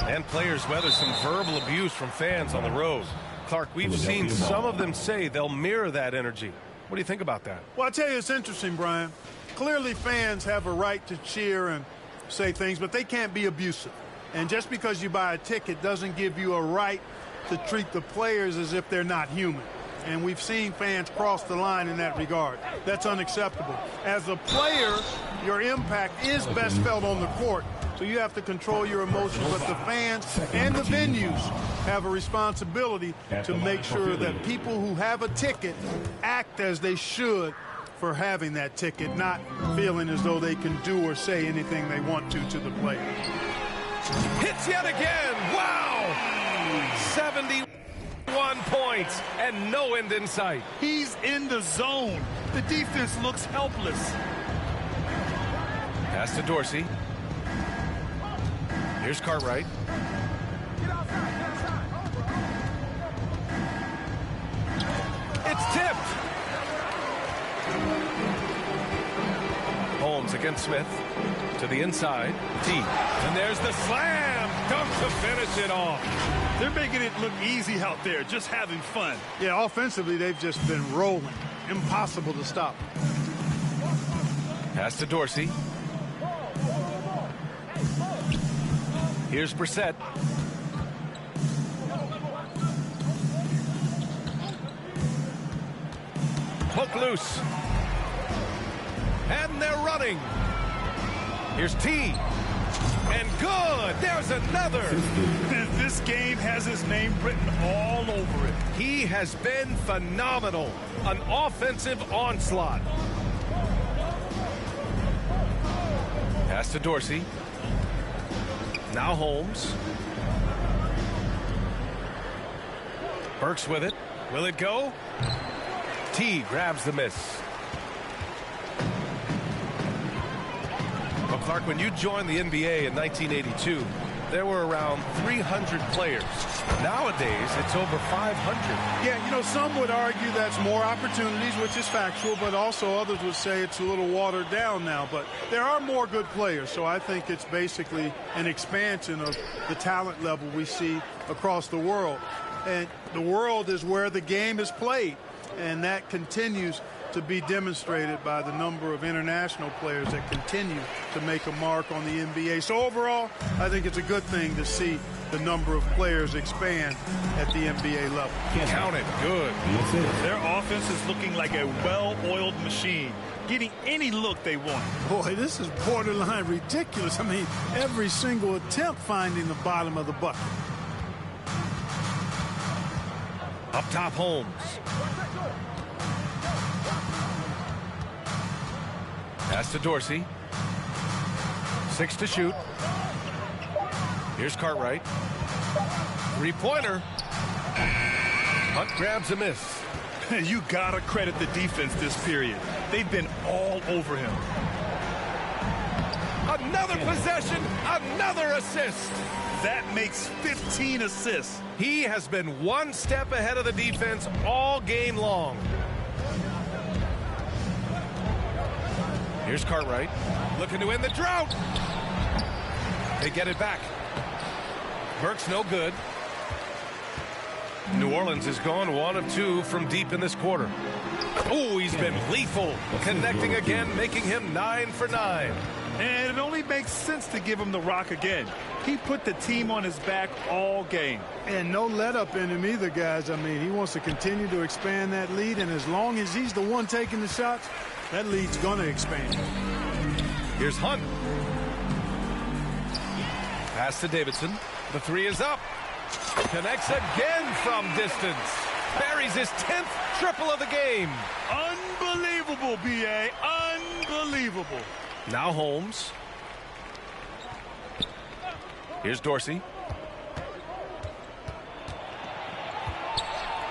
And players weather some verbal abuse from fans on the road. Clark, we've seen some of them say they'll mirror that energy. What do you think about that? Well, I tell you, it's interesting, Brian. Clearly fans have a right to cheer and say things, but they can't be abusive. And just because you buy a ticket doesn't give you a right to treat the players as if they're not human. And we've seen fans cross the line in that regard. That's unacceptable. As a player, your impact is best felt on the court, So you have to control your emotions, but the fans and the venues have a responsibility to make sure that people who have a ticket act as they should for having that ticket, not feeling as though they can do or say anything they want to the players. Hits yet again. Wow! 71 points and no end in sight. He's in the zone. The defense looks helpless. Pass to Dorsey. Here's Cartwright. It's tipped. Holmes against Smith. To the inside. T. And there's the slam. Dunk to finish it off. They're making it look easy out there, just having fun. Yeah, offensively, they've just been rolling. Impossible to stop. Pass to Dorsey. Here's Brissett. Hook loose. And they're running. Here's T. And good. There's another. This game has his name written all over it. He has been phenomenal. An offensive onslaught. Pass to Dorsey. Now Holmes. Burks with it. Will it go? T grabs the miss. Well, Clark, when you joined the NBA in 1982, there were around 300 players. Nowadays, it's over 500. Yeah, you know, some would argue that's more opportunities, which is factual, but also others would say it's a little watered down now. But there are more good players, so I think it's basically an expansion of the talent level we see across the world. And the world is where the game is played, and that continues to be demonstrated by the number of international players that continue to make a mark on the NBA. So overall, I think it's a good thing to see the number of players expand at the NBA level. Count it. Good. Their offense is looking like a well-oiled machine, getting any look they want. Boy, this is borderline ridiculous. I mean, every single attempt finding the bottom of the bucket. Up top, Holmes. Pass to Dorsey. 6 to shoot. Here's Cartwright. Three-pointer. Hunt grabs a miss. You gotta credit the defense this period. They've been all over him. Another possession, another assist. That makes 15 assists. He has been one step ahead of the defense all game long. Here's Cartwright, looking to end the drought. They get it back. Burks no good. New Orleans has gone 1 of 2 from deep in this quarter. Oh, he's been lethal. Connecting again, making him 9 for 9. And it only makes sense to give him the rock again. He put the team on his back all game. And no let up in him either, guys. I mean, he wants to continue to expand that lead, and as long as he's the one taking the shots, that lead's going to expand. Here's Hunt. Pass to Davidson. The three is up. Connects again from distance. Buries his 10th triple of the game. Unbelievable, B.A. Unbelievable. Now Holmes. Here's Dorsey.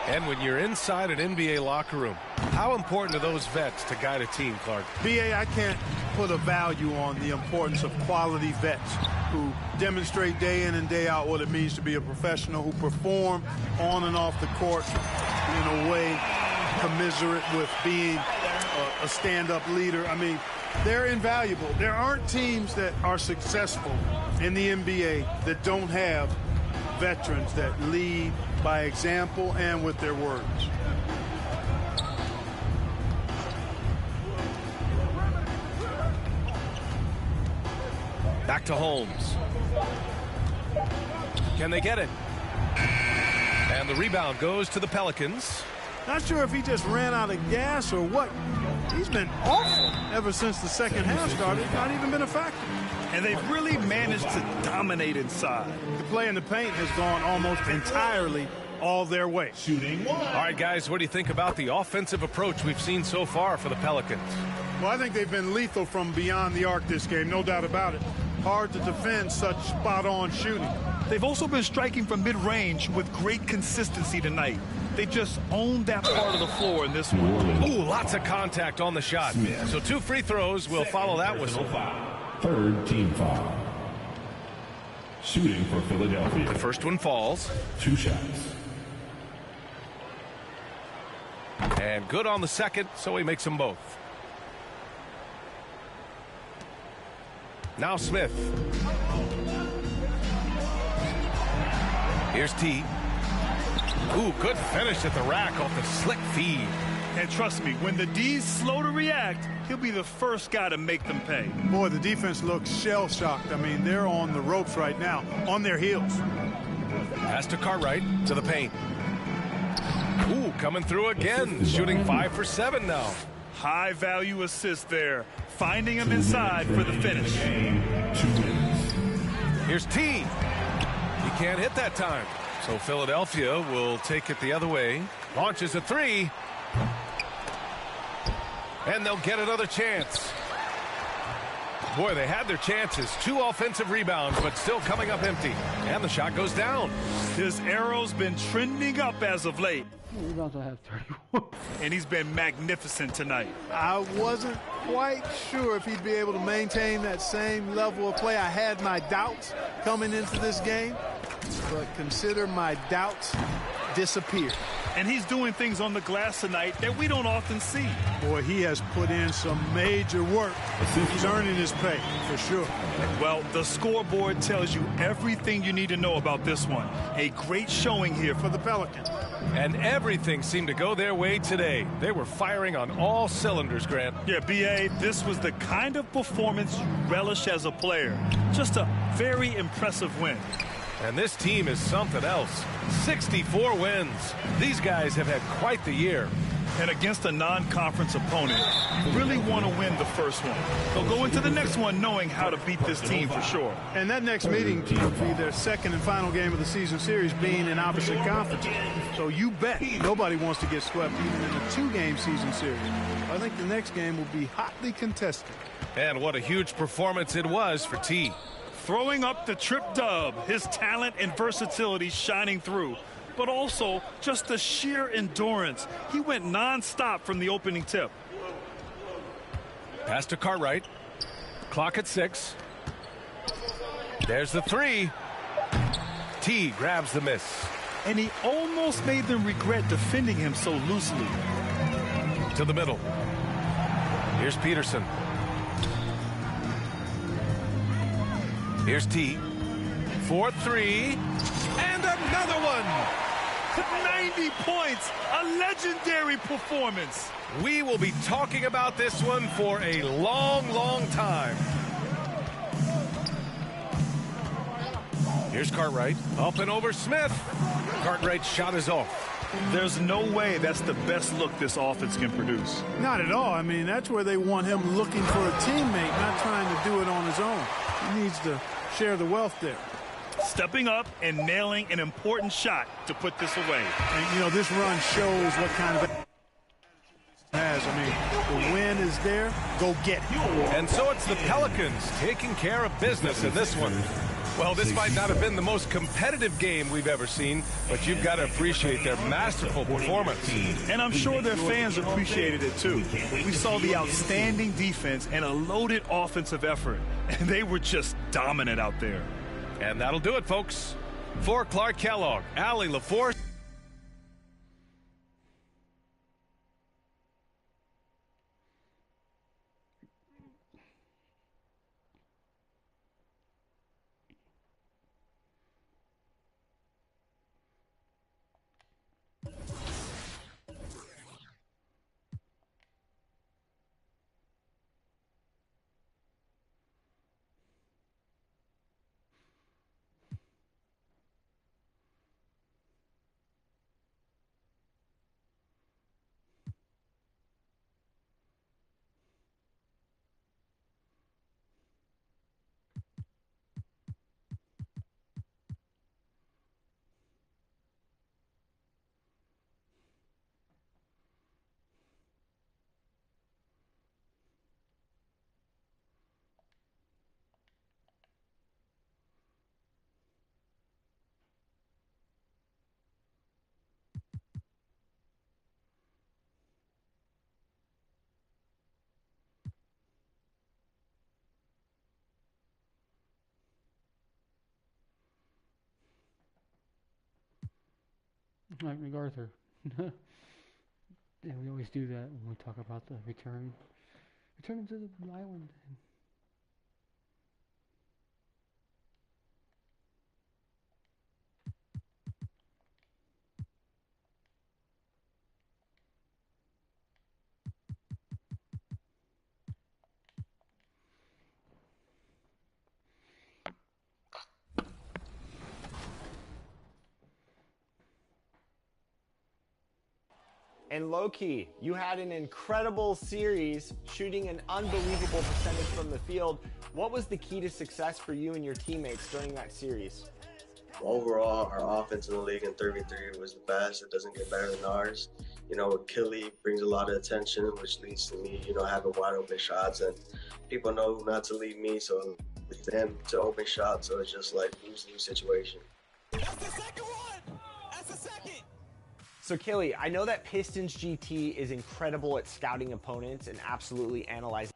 And when you're inside an NBA locker room, how important are those vets to guide a team, Clark? B.A., I can't put a value on the importance of quality vets who demonstrate day in and day out what it means to be a professional, who perform on and off the court in a way commiserate with being a stand-up leader. I mean, they're invaluable. There aren't teams that are successful in the NBA that don't have veterans that lead by example and with their words. Back to Holmes. Can they get it? And the rebound goes to the Pelicans. Not sure if he just ran out of gas or what. He's been awful ever since the second half started. Not even been a factor. And they've really managed to dominate inside. The play in the paint has gone almost entirely all their way. Shooting one. All right, guys, what do you think about the offensive approach we've seen so far for the Pelicans? Well, I think they've been lethal from beyond the arc this game, no doubt about it. Hard to defend such spot-on shooting. They've also been striking from mid-range with great consistency tonight. They just owned that part of the floor in this one. Ooh, lots of contact on the shot. So 2 free throws will follow that whistle. Third team foul. Shooting for Philadelphia. The first one falls. 2 shots. And good on the second, so he makes them both. Now Smith. Here's T. Ooh, good finish at the rack off the slick feed. And trust me, when the D's slow to react, he'll be the first guy to make them pay. Boy, the defense looks shell-shocked. I mean, they're on the ropes right now, on their heels. Pass to Cartwright to the paint. Ooh, coming through again, shooting 5 for 7 now. High value assist there, finding him inside for the finish. Here's T. He can't hit that time. So Philadelphia will take it the other way. Launches a 3. And they'll get another chance. Boy, they had their chances. 2 offensive rebounds, but still coming up empty. And the shot goes down. His arrow's been trending up as of late. Rebounds I have 31. And he's been magnificent tonight. I wasn't quite sure if he'd be able to maintain that same level of play. I had my doubts coming into this game, but consider my doubts disappeared. And he's doing things on the glass tonight that we don't often see. Boy, he has put in some major work. He's earning his pay, for sure. Well, the scoreboard tells you everything you need to know about this one. A great showing here for the Pelicans. And everything seemed to go their way today. They were firing on all cylinders, Grant. Yeah, B.A., this was the kind of performance you relish as a player. Just a very impressive win. And this team is something else. 64 wins. These guys have had quite the year. And against a non-conference opponent, you really want to win the first one. They'll go into the next one knowing how to beat this team for sure. And that next meeting will be their second and final game of the season series, being in opposite conferences. So you bet nobody wants to get swept even in a 2-game season series. I think the next game will be hotly contested. And what a huge performance it was for T. Throwing up the trip dub, his talent and versatility shining through, but also just the sheer endurance. He went non-stop from the opening tip. Pass to Cartwright. Clock at 6. There's the 3. T grabs the miss. And he almost made them regret defending him so loosely. To the middle. Here's Peterson. Here's T. 4-3. And another one. 90 points. A legendary performance. We will be talking about this one for a long, long time. Here's Cartwright. Up and over Smith. Cartwright's shot is off. There's no way that's the best look this offense can produce. Not at all. I mean, that's where they want him looking for a teammate, not trying to do it on his own. He needs to share the wealth there. Stepping up and nailing an important shot to put this away. And, you know, this run shows what kind of has. I mean, the win is there. Go get it. And so it's the Pelicans taking care of business in this one. Well, this might not have been the most competitive game we've ever seen, but you've got to appreciate their masterful performance. And I'm sure their fans appreciated it too. We saw the outstanding defense and a loaded offensive effort, and they were just dominant out there. And that'll do it, folks. For Clark Kellogg, Allie LaForce. Like MacArthur. And we always do that when we talk about the return. Return to the island. And low-key, you had an incredible series, shooting an unbelievable percentage from the field. What was the key to success for you and your teammates during that series? Overall, our offense in the league in 33 was the best. It doesn't get better than ours. You know, Killy brings a lot of attention, which leads to me, you know, having wide open shots, and people know not to leave me, so leave them to open shots. So it's just like lose-lose situation. That's the second one! That's the second! So Killy, I know that Pistons GT is incredible at scouting opponents and absolutely analyzing.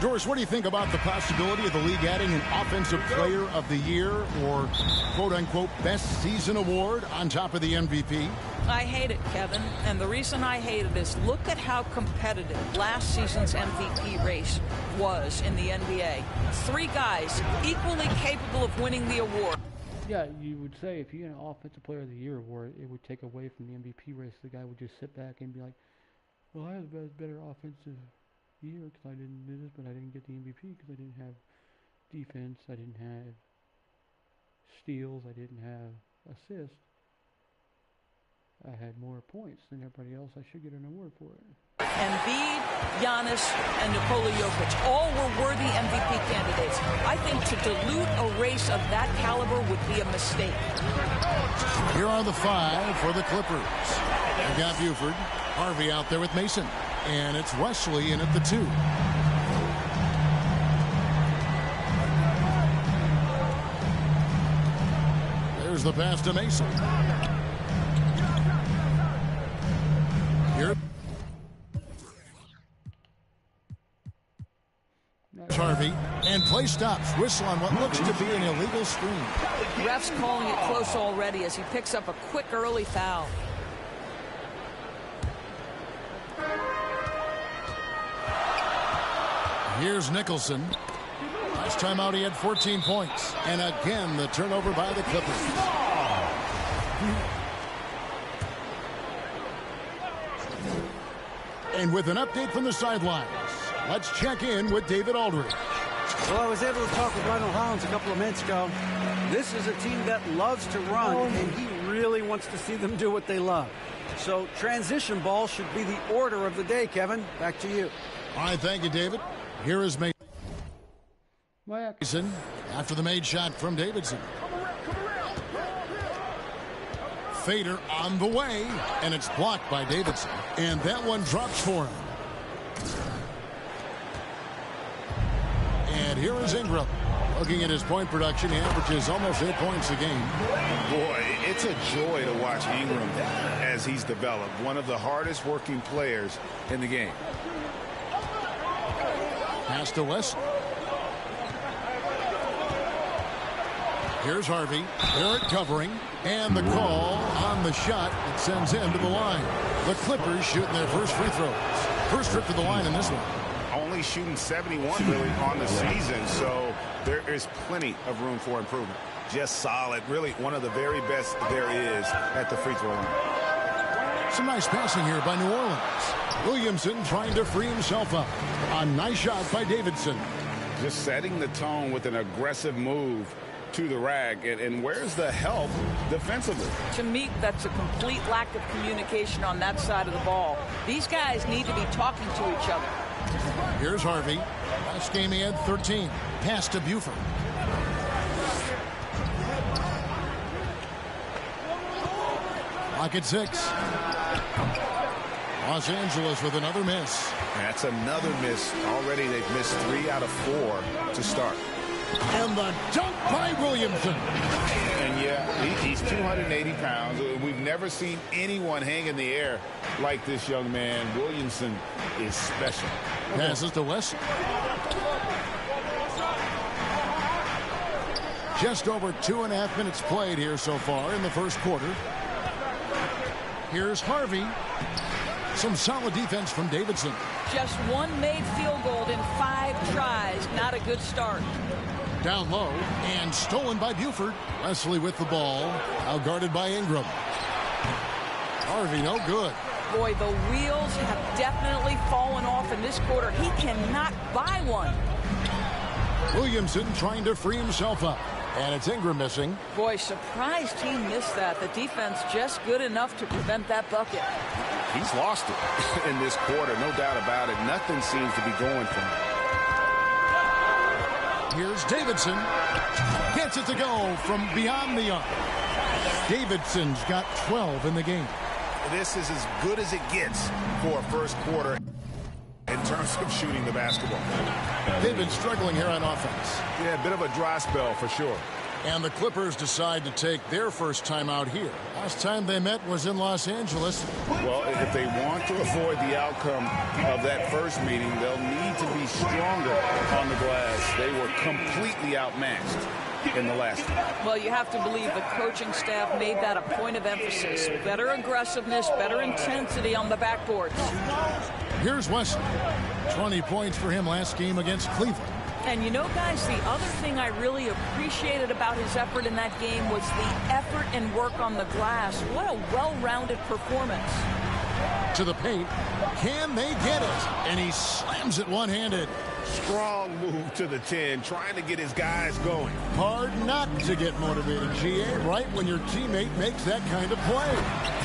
Doris, what do you think about the possibility of the league adding an Offensive Player of the Year or quote-unquote Best Season Award on top of the MVP? I hate it, Kevin, and the reason I hate it is look at how competitive last season's MVP race was in the NBA. 3 guys equally capable of winning the award. Yeah, you would say if you get an Offensive Player of the Year award, it would take away from the MVP race. The guy would just sit back and be like, well, I had a better offensive year because I didn't do this, but I didn't get the MVP because I didn't have defense, I didn't have steals, I didn't have assists. I had more points than everybody else. I should get an award for it. Embiid, Giannis, and Nikola Jokic all were worthy MVP candidates. I think to dilute a race of that caliber would be a mistake. Here are the 5 for the Clippers. They've got Buford, Harvey out there with Mason, and it's Wesley in at the 2. There's the pass to Mason. Here. Harvey, and play stops. Whistle on what looks to be an illegal screen. Ref's calling it close already as he picks up a quick early foul. Here's Nicholson. Last time out he had 14 points. And again the turnover by the Clippers. And with an update from the sidelines, let's check in with David Aldridge. Well, I was able to talk with Ronald Hollins a couple of minutes ago. This is a team that loves to run, and he really wants to see them do what they love. So transition ball should be the order of the day, Kevin. Back to you. All right, thank you, David. Here is Mason after the made shot from Davidson. Fader on the way, and it's blocked by Davidson. And that one drops for him. And here is Ingram. Looking at his point production, he averages almost 8 points a game. Boy, it's a joy to watch Ingram as he's developed. One of the hardest working players in the game. Pass to West. Here's Harvey. Barrett covering. And the call on the shot that sends him to the line. The Clippers shooting their first free throws. First trip to the line in this one. Only shooting 71 really on the season, so there is plenty of room for improvement. Just solid. Really one of the very best there is at the free throw line. Some nice passing here by New Orleans. Williamson trying to free himself up. A nice shot by Davidson. Just setting the tone with an aggressive move to the rack. And where's the help defensively? To me, that's a complete lack of communication on that side of the ball. These guys need to be talking to each other. Here's Harvey. Last game he had 13. Pass to Buford. Lock at 6. Los Angeles with another miss. That's another miss. Already they've missed 3 out of 4 to start. And the dunk by Williamson. And yeah, he's 280 pounds. We've never seen anyone hang in the air like this young man. Williamson is special. Passes to West. Just over 2.5 minutes played here so far in the first quarter. Here's Harvey. Some solid defense from Davidson. Just one made field goal in 5 tries. Not a good start. Down low and stolen by Buford. Wesley with the ball. Out guarded by Ingram. Harvey no good. Boy, the wheels have definitely fallen off in this quarter. He cannot buy one. Williamson trying to free himself up. And it's Ingram missing. Boy, surprised he missed that. The defense just good enough to prevent that bucket. He's lost it in this quarter, no doubt about it. Nothing seems to be going for him. Here's Davidson. Gets it to go from beyond the arc. Davidson's got 12 in the game. This is as good as it gets for a first quarter in terms of shooting the basketball. They've been struggling here on offense. Yeah, a bit of a dry spell for sure. And the Clippers decide to take their first time out here. Last time they met was in Los Angeles. Well, if they want to avoid the outcome of that first meeting, they'll need to be stronger on the glass. They were completely outmatched in the last one. Well, you have to believe the coaching staff made that a point of emphasis. Better aggressiveness, better intensity on the backboards. Here's Wesley. 20 points for him last game against Cleveland. And you know, guys, the other thing I really appreciated about his effort in that game was the effort and work on the glass. What a well-rounded performance. To the paint. Can they get it? And he slams it one-handed. Strong move to the 10, trying to get his guys going. Hard not to get motivated, GA, right when your teammate makes that kind of play.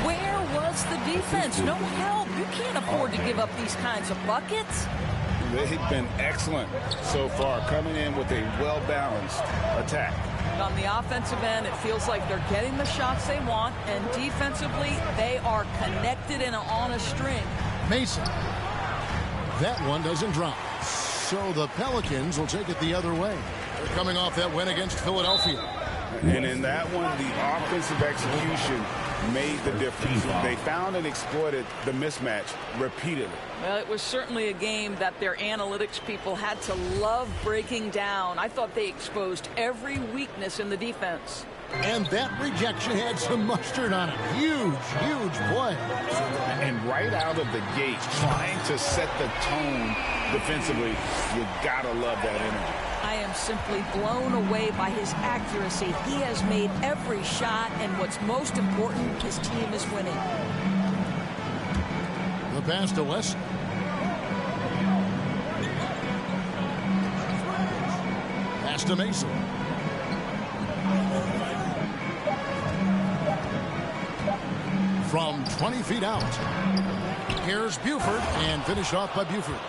Where was the defense? No help. You can't afford to give up these kinds of buckets. They've been excellent so far, coming in with a well-balanced attack. On the offensive end, it feels like they're getting the shots they want, and defensively, they are connected and on a string. Mason. That one doesn't drop. So the Pelicans will take it the other way. They're coming off that win against Philadelphia. And in that one, the offensive execution made the difference. They found and exploited the mismatch repeatedly. Well, it was certainly a game that their analytics people had to love breaking down. I thought they exposed every weakness in the defense. And that rejection had some mustard on it. Huge, huge play. And right out of the gate, trying to set the tone defensively, you gotta love that energy. I am simply blown away by his accuracy. He has made every shot, and what's most important, his team is winning. The pass to West. Pass to Mason. From 20 feet out. Here's Buford, and finish off by Buford.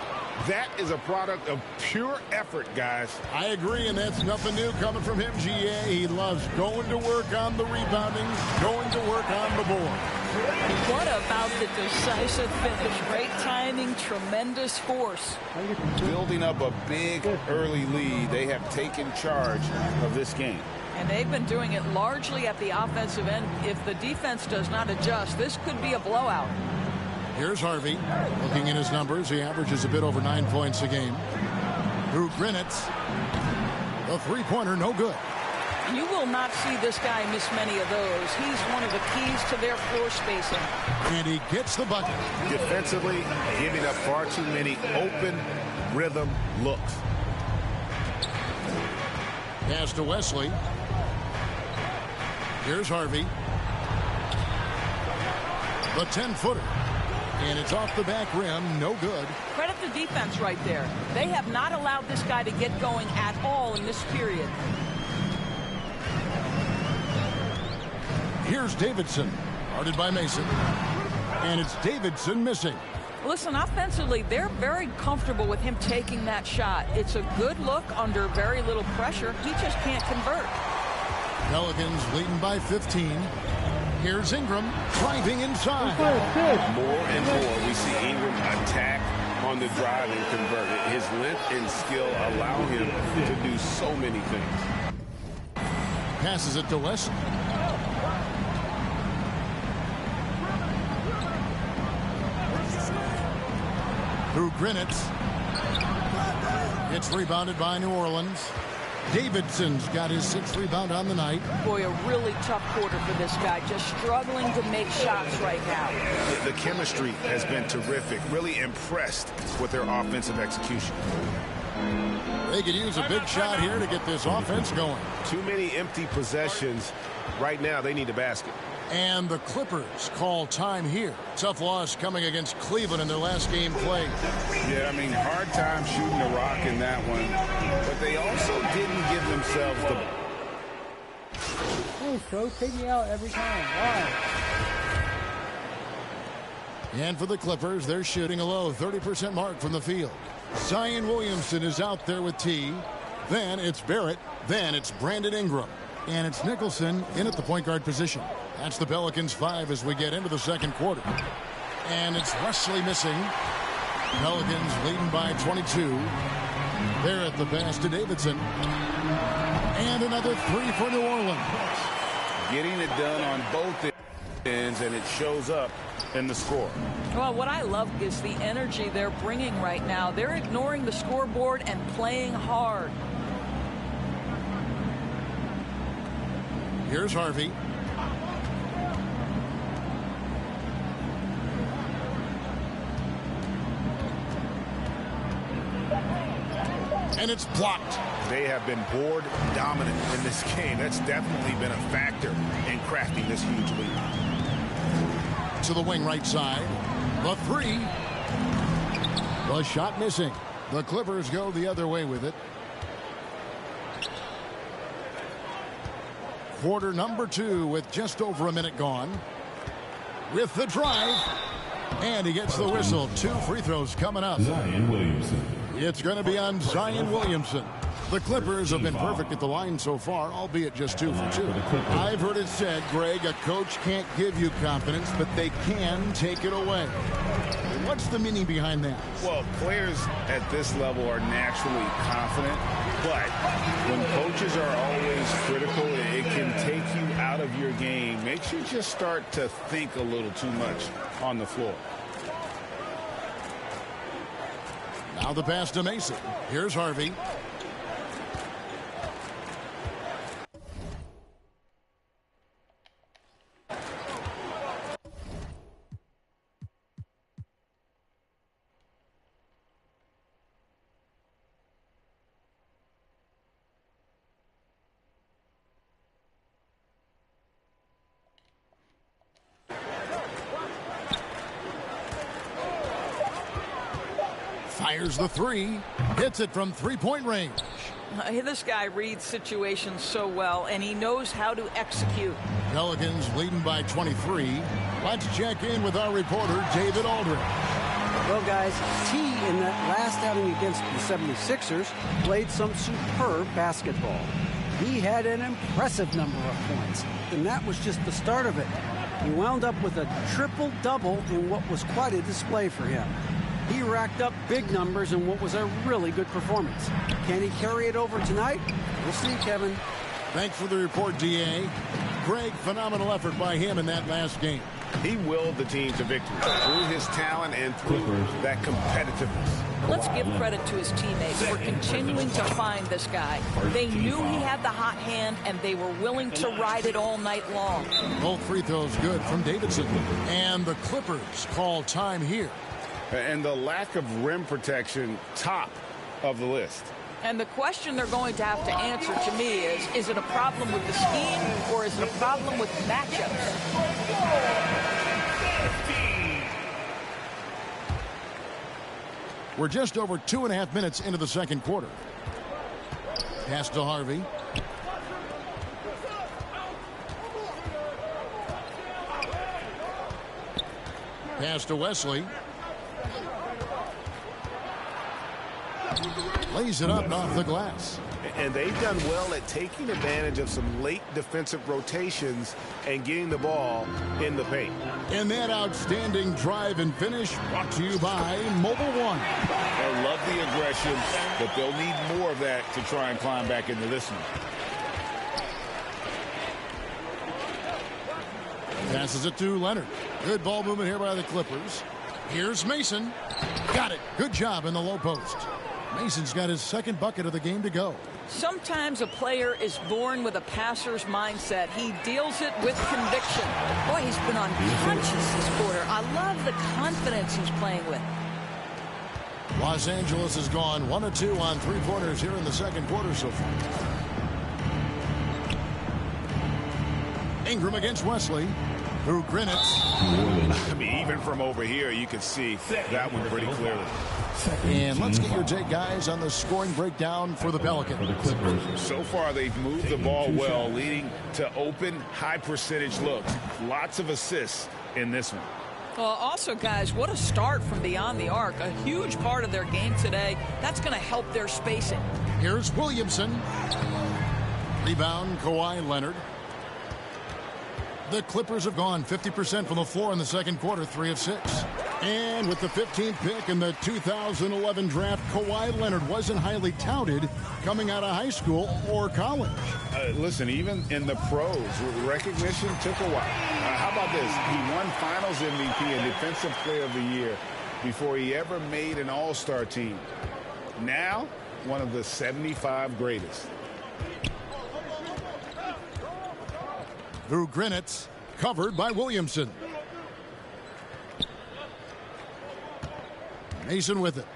That is a product of pure effort, guys. I agree, and that's nothing new coming from him, GA. He loves going to work on the rebounding, going to work on the board. What about the decisive finish? Great timing, tremendous force. Building up a big early lead, they have taken charge of this game. And they've been doing it largely at the offensive end. If the defense does not adjust, this could be a blowout. Here's Harvey. Looking at his numbers, he averages a bit over 9 points a game. Drew Grinitz. The three-pointer, no good. You will not see this guy miss many of those. He's one of the keys to their floor spacing. And he gets the bucket. Defensively, giving up far too many open rhythm looks. Pass to Wesley. Here's Harvey. The 10-footer. And it's off the back rim, no good. Credit the defense right there. They have not allowed this guy to get going at all in this period. Here's Davidson, guarded by Mason. And it's Davidson missing. Listen, offensively, they're very comfortable with him taking that shot. It's a good look under very little pressure. He just can't convert. Pelicans leading by 15. Here's Ingram driving inside. More and more we see Ingram attack on the drive and convert it. His length and skill allow him to do so many things. Passes it to West. Through Grinitz. It's rebounded by New Orleans. Davidson's got his 6th rebound on the night. Boy, a really tough quarter for this guy. Just struggling to make shots right now. The chemistry has been terrific. Really impressed with their offensive execution. They could use a big shot here to get this offense going. Too many empty possessions. Right now, they need a basket. And the Clippers call time here. Tough loss coming against Cleveland in their last game played. Yeah, I mean, hard time shooting the rock in that one. But they also didn't give themselves the... Hey, Coach, take me out every time. Why? And for the Clippers, they're shooting a low 30% mark from the field. Zion Williamson is out there with T. Then it's Barrett. Then it's Brandon Ingram. And it's Nicholson in at the point guard position. That's the Pelicans 5 as we get into the second quarter. And it's Wesley missing. Pelicans leading by 22. Barrett the pass to Davidson. And another 3 for New Orleans. Getting it done on both ends, and it shows up in the score. Well, what I love is the energy they're bringing right now. They're ignoring the scoreboard and playing hard. Here's Harvey. And it's blocked. They have been board dominant in this game. That's definitely been a factor in crafting this huge lead. To the wing right side. The 3. The shot missing. The Clippers go the other way with it. Quarter number 2 with just over a minute gone. With the drive. And he gets the whistle. 2 free throws coming up. Zion Williamson. It's going to be on Zion Williamson. The Clippers have been perfect at the line so far, albeit just 2 for 2. I've heard it said, Greg, a coach can't give you confidence, but they can take it away. What's the meaning behind that? Well, players at this level are naturally confident, but when coaches are always critical, it can take you out of your game. Makes you just start to think a little too much on the floor. Now the pass to Mason. Here's Harvey. Fires the 3. Hits it from 3-point range. This guy reads situations so well, and he knows how to execute. Pelicans leading by 23. Let's check in with our reporter, David Aldridge. Well, guys, T in that last outing against the 76ers played some superb basketball. He had an impressive number of points, and that was just the start of it. He wound up with a triple-double in what was quite a display for him. He racked up big numbers in what was a really good performance. Can he carry it over tonight? We'll see, Kevin. Thanks for the report, D.A. Greg, phenomenal effort by him in that last game. He willed the team to victory through his talent and through that competitiveness. Let's give credit to his teammates for continuing to find this guy. They knew he had the hot hand, and they were willing to ride it all night long. Both free throws good from Davidson. And the Clippers call time here. And the lack of rim protection, top of the list. And the question they're going to have to answer to me is it a problem with the scheme or is it a problem with matchups? We're just over 2.5 minutes into the second quarter. Pass to Harvey. Pass to Wesley. Lays it up off the glass. And they've done well at taking advantage of some late defensive rotations and getting the ball in the paint. And that outstanding drive and finish brought to you by Mobile One. I love the aggression, but they'll need more of that to try and climb back into this one. Passes it to Leonard. Good ball movement here by the Clippers. Here's Mason. Got it. Good job in the low post. Mason's got his second bucket of the game to go. Sometimes a player is born with a passer's mindset. He deals it with conviction. Boy, he's been unconscious this quarter. I love the confidence he's playing with. Los Angeles has gone 1 of 2 on three-pointers here in the second quarter so far. Ingram against Wesley. Through Grinitz. I mean, even from over here, you can see that one pretty clearly. And let's get your take, guys, on the scoring breakdown for the Pelicans. So far, they've moved the ball well, leading to open, high-percentage looks. Lots of assists in this one. Well, also, guys, what a start from beyond the arc. A huge part of their game today. That's going to help their spacing. Here's Williamson. Rebound, Kawhi Leonard. The Clippers have gone 50% from the floor in the second quarter, 3 of 6. And with the 15th pick in the 2011 draft, Kawhi Leonard wasn't highly touted coming out of high school or college. Listen, even in the pros, recognition took a while. How about this? He won Finals MVP and Defensive Player of the Year before he ever made an All-Star team. Now, one of the 75 greatest. Through Grinitz, covered by Williamson. Mason with it.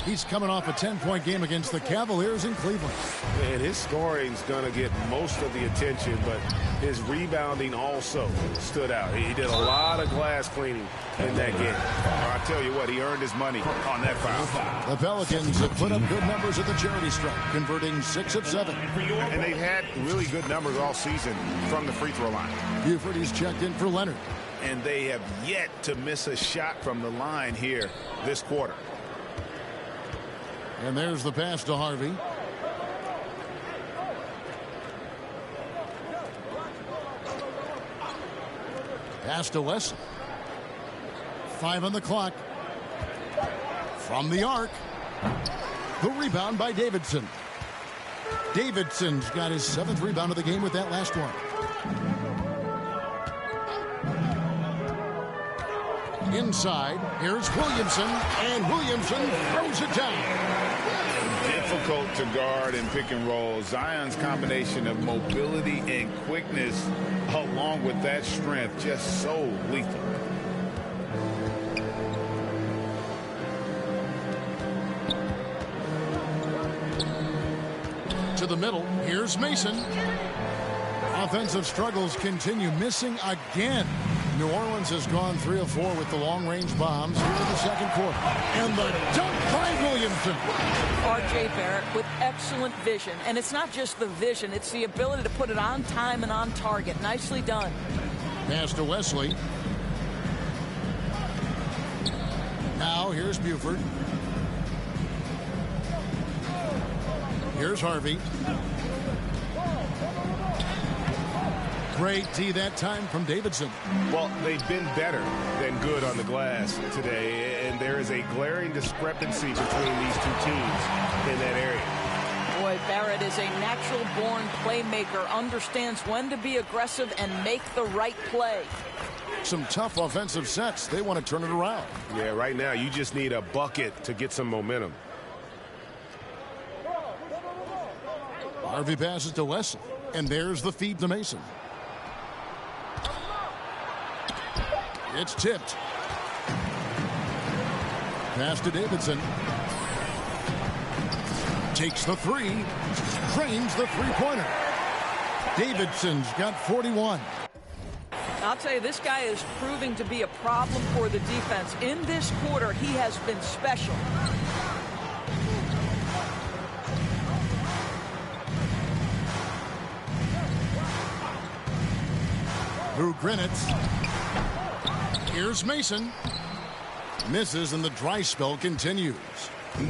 He's coming off a 10-point game against the Cavaliers in Cleveland. And his scoring's going to get most of the attention, but his rebounding also stood out. He did a lot of glass cleaning in that game. I tell you what, he earned his money on that foul. The Pelicans have put up good numbers at the charity stripe, converting 6 of 7. And they've had really good numbers all season from the free throw line. Buford is checked in for Leonard. And they have yet to miss a shot from the line here this quarter. And there's the pass to Harvey. Pass to Wesley. 5 on the clock. From the arc. The rebound by Davidson. Davidson's got his 7th rebound of the game with that last one. Inside, here's Williamson, and Williamson throws it down. Difficult to guard and pick and roll. Zion's combination of mobility and quickness, along with that strength, just so lethal. To the middle, here's Mason. Offensive struggles continue, missing again. New Orleans has gone 3 of 4 with the long-range bombs here in the second quarter. And the dunk by Williamson. R.J. Barrett with excellent vision. And it's not just the vision, it's the ability to put it on time and on target. Nicely done. Pass to Wesley. Now here's Buford. Here's Harvey. Great D that time from Davidson. Well, they've been better than good on the glass today, and there is a glaring discrepancy between these two teams in that area. Boy, Barrett is a natural-born playmaker, understands when to be aggressive and make the right play. Some tough offensive sets. They want to turn it around. Yeah, right now you just need a bucket to get some momentum. Harvey passes to Wesley, and there's the feed to Mason. It's tipped. Pass to Davidson. Takes the 3. Drains the three-pointer. Davidson's got 41. I'll tell you, this guy is proving to be a problem for the defense. In this quarter, he has been special. Through Grinitz. Here's Mason. Misses, and the dry spell continues.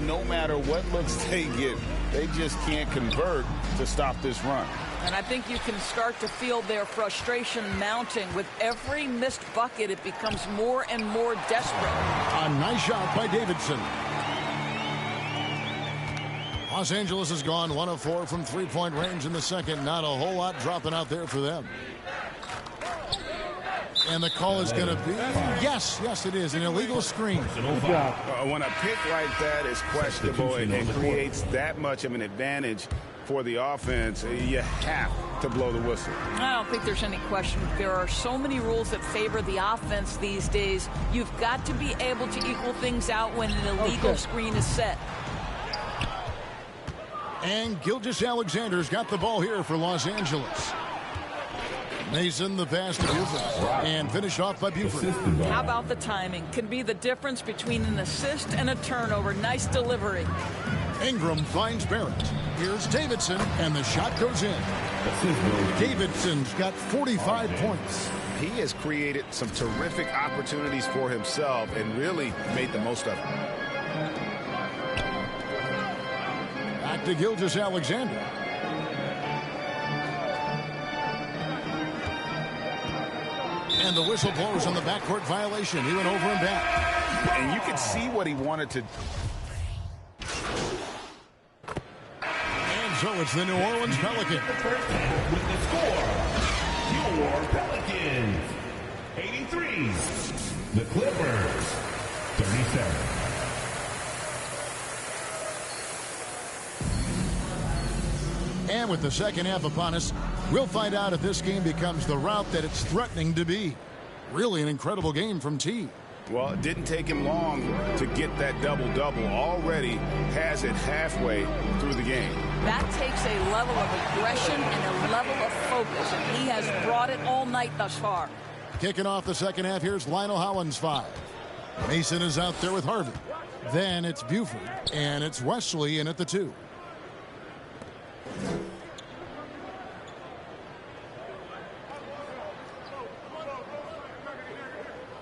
No matter what looks they get, they just can't convert to stop this run. And I think you can start to feel their frustration mounting. With every missed bucket, it becomes more and more desperate. A nice shot by Davidson. Los Angeles has gone 1 of 4 from three-point range in the second. Not a whole lot dropping out there for them. And the call is going to be, yes, it is, an illegal screen. When a pick like that is questionable and it creates that much of an advantage for the offense, you have to blow the whistle. I don't think there's any question. There are so many rules that favor the offense these days. You've got to be able to equal things out when an illegal screen is set. And Gilgeous-Alexander's got the ball here for Los Angeles. Mason, the pass to Buford, and finished off by Buford. How about the timing? Can be the difference between an assist and a turnover. Nice delivery. Ingram finds Barrett. Here's Davidson, and the shot goes in. Davidson's got 45 points. He has created some terrific opportunities for himself and really made the most of it. Back to Gilgeous-Alexander. And the whistle blows on the backcourt violation. He went over and back. And you could see what he wanted to. And so it's the New Orleans Pelicans. With the score, your Pelicans 83. The Clippers 37. And with the second half upon us, we'll find out if this game becomes the route that it's threatening to be. Really an incredible game from T. Well, it didn't take him long to get that double-double. Already has it halfway through the game. That takes a level of aggression and a level of focus, and he has brought it all night thus far. Kicking off the second half, here's Lionel Hollins 5. Mason is out there with Harvey. Then it's Buford, and it's Wesley in at the 2.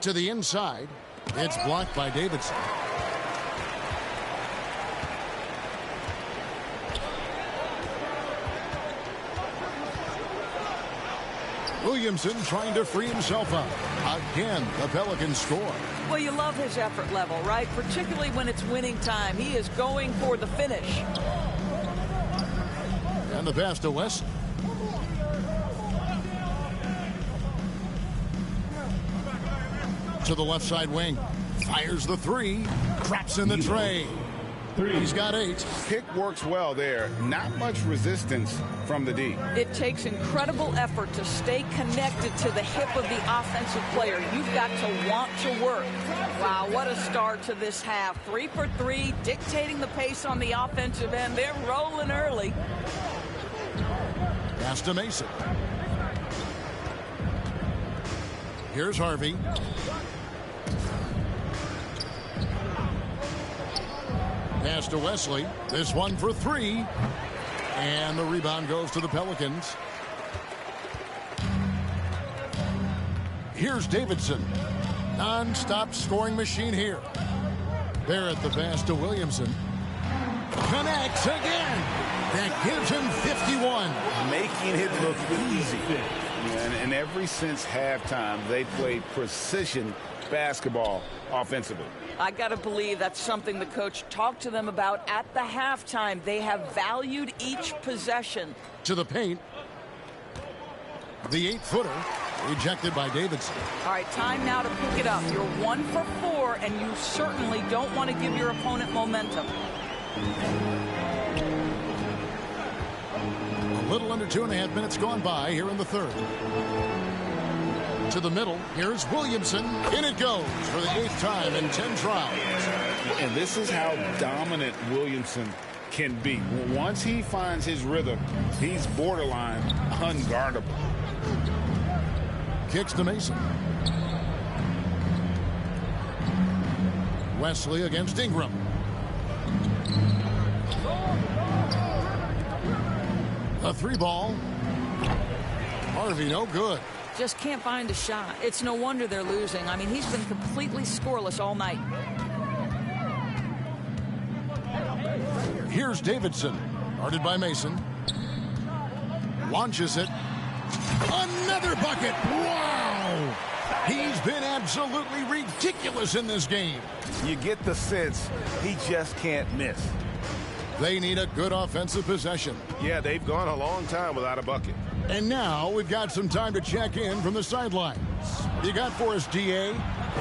To the inside, it's blocked by Davidson. Williamson trying to free himself up. Again, the Pelicans score. Well, you love his effort level, right? Particularly when it's winning time. He is going for the finish. And the pass to West. To the left side wing. Fires the 3. Drops in the tray. He's got 8. Pick works well there. Not much resistance from the D. It takes incredible effort to stay connected to the hip of the offensive player. You've got to want to work. Wow, what a start to this half. 3 for 3, dictating the pace on the offensive end. They're rolling early. Pass to Mason. Here's Harvey. Pass to Wesley. This one for 3. And the rebound goes to the Pelicans. Here's Davidson. Non-stop scoring machine here. Barrett the pass to Williamson. Connects again. That gives him 51. Making it look easy. And ever since halftime, they played precision basketball offensively. I got to believe that's something the coach talked to them about at the halftime. They have valued each possession. To the paint. The 8-footer rejected by Davidson. All right, time now to pick it up. You're 1 for 4, and you certainly don't want to give your opponent momentum. A little under 2.5 minutes gone by here in the third. To the middle. Here's Williamson. In it goes for the 8th time in 10 tries. And this is how dominant Williamson can be. Once he finds his rhythm, he's borderline unguardable. Kicks to Mason. Wesley against Ingram. A 3-ball. Harvey, no good. Just can't find a shot. It's no wonder they're losing. I mean, he's been completely scoreless all night. Here's Davidson. Guarded by Mason. Launches it. Another bucket. Wow! He's been absolutely ridiculous in this game. You get the sense he just can't miss. They need a good offensive possession. Yeah, they've gone a long time without a bucket. And now we've got some time to check in from the sidelines. you got for us, DA?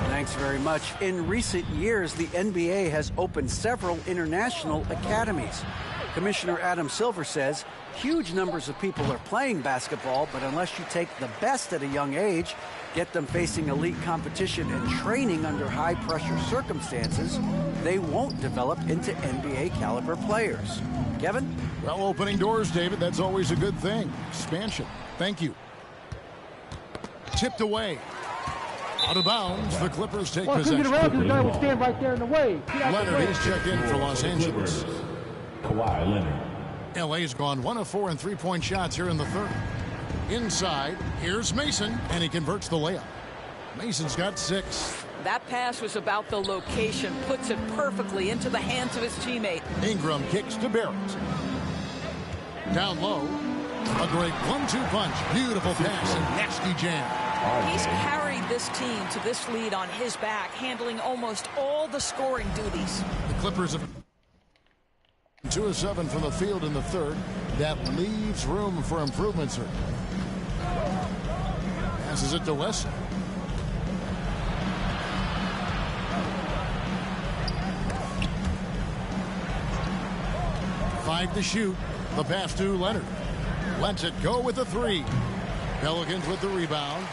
Thanks very much. In recent years, the NBA has opened several international academies. Commissioner Adam Silver says huge numbers of people are playing basketball, but unless you take the best at a young age, get them facing elite competition and training under high-pressure circumstances, they won't develop into NBA-caliber players. Kevin? Well, opening doors, David. That's always a good thing. Expansion. Thank you. Tipped away. Out of bounds. The Clippers take possession. Get around, the guy will stand right there in the way. Leonard is checked in for Los Angeles. Kawhi Leonard. LA's gone 1 of 4 in three-point shots here in the third. Inside, here's Mason, and he converts the layup. Mason's got 6. That pass was about the location, puts it perfectly into the hands of his teammate. Ingram kicks to Barrett. Down low, a great 1-2 punch. Beautiful pass and nasty jam. He's carried this team to this lead on his back, handling almost all the scoring duties. The Clippers have 2 of 7 from the field in the third. That leaves room for improvement, sir. Passes it to West. Five to shoot. The pass to Leonard. Lets it go with the 3. Pelicans with the rebound.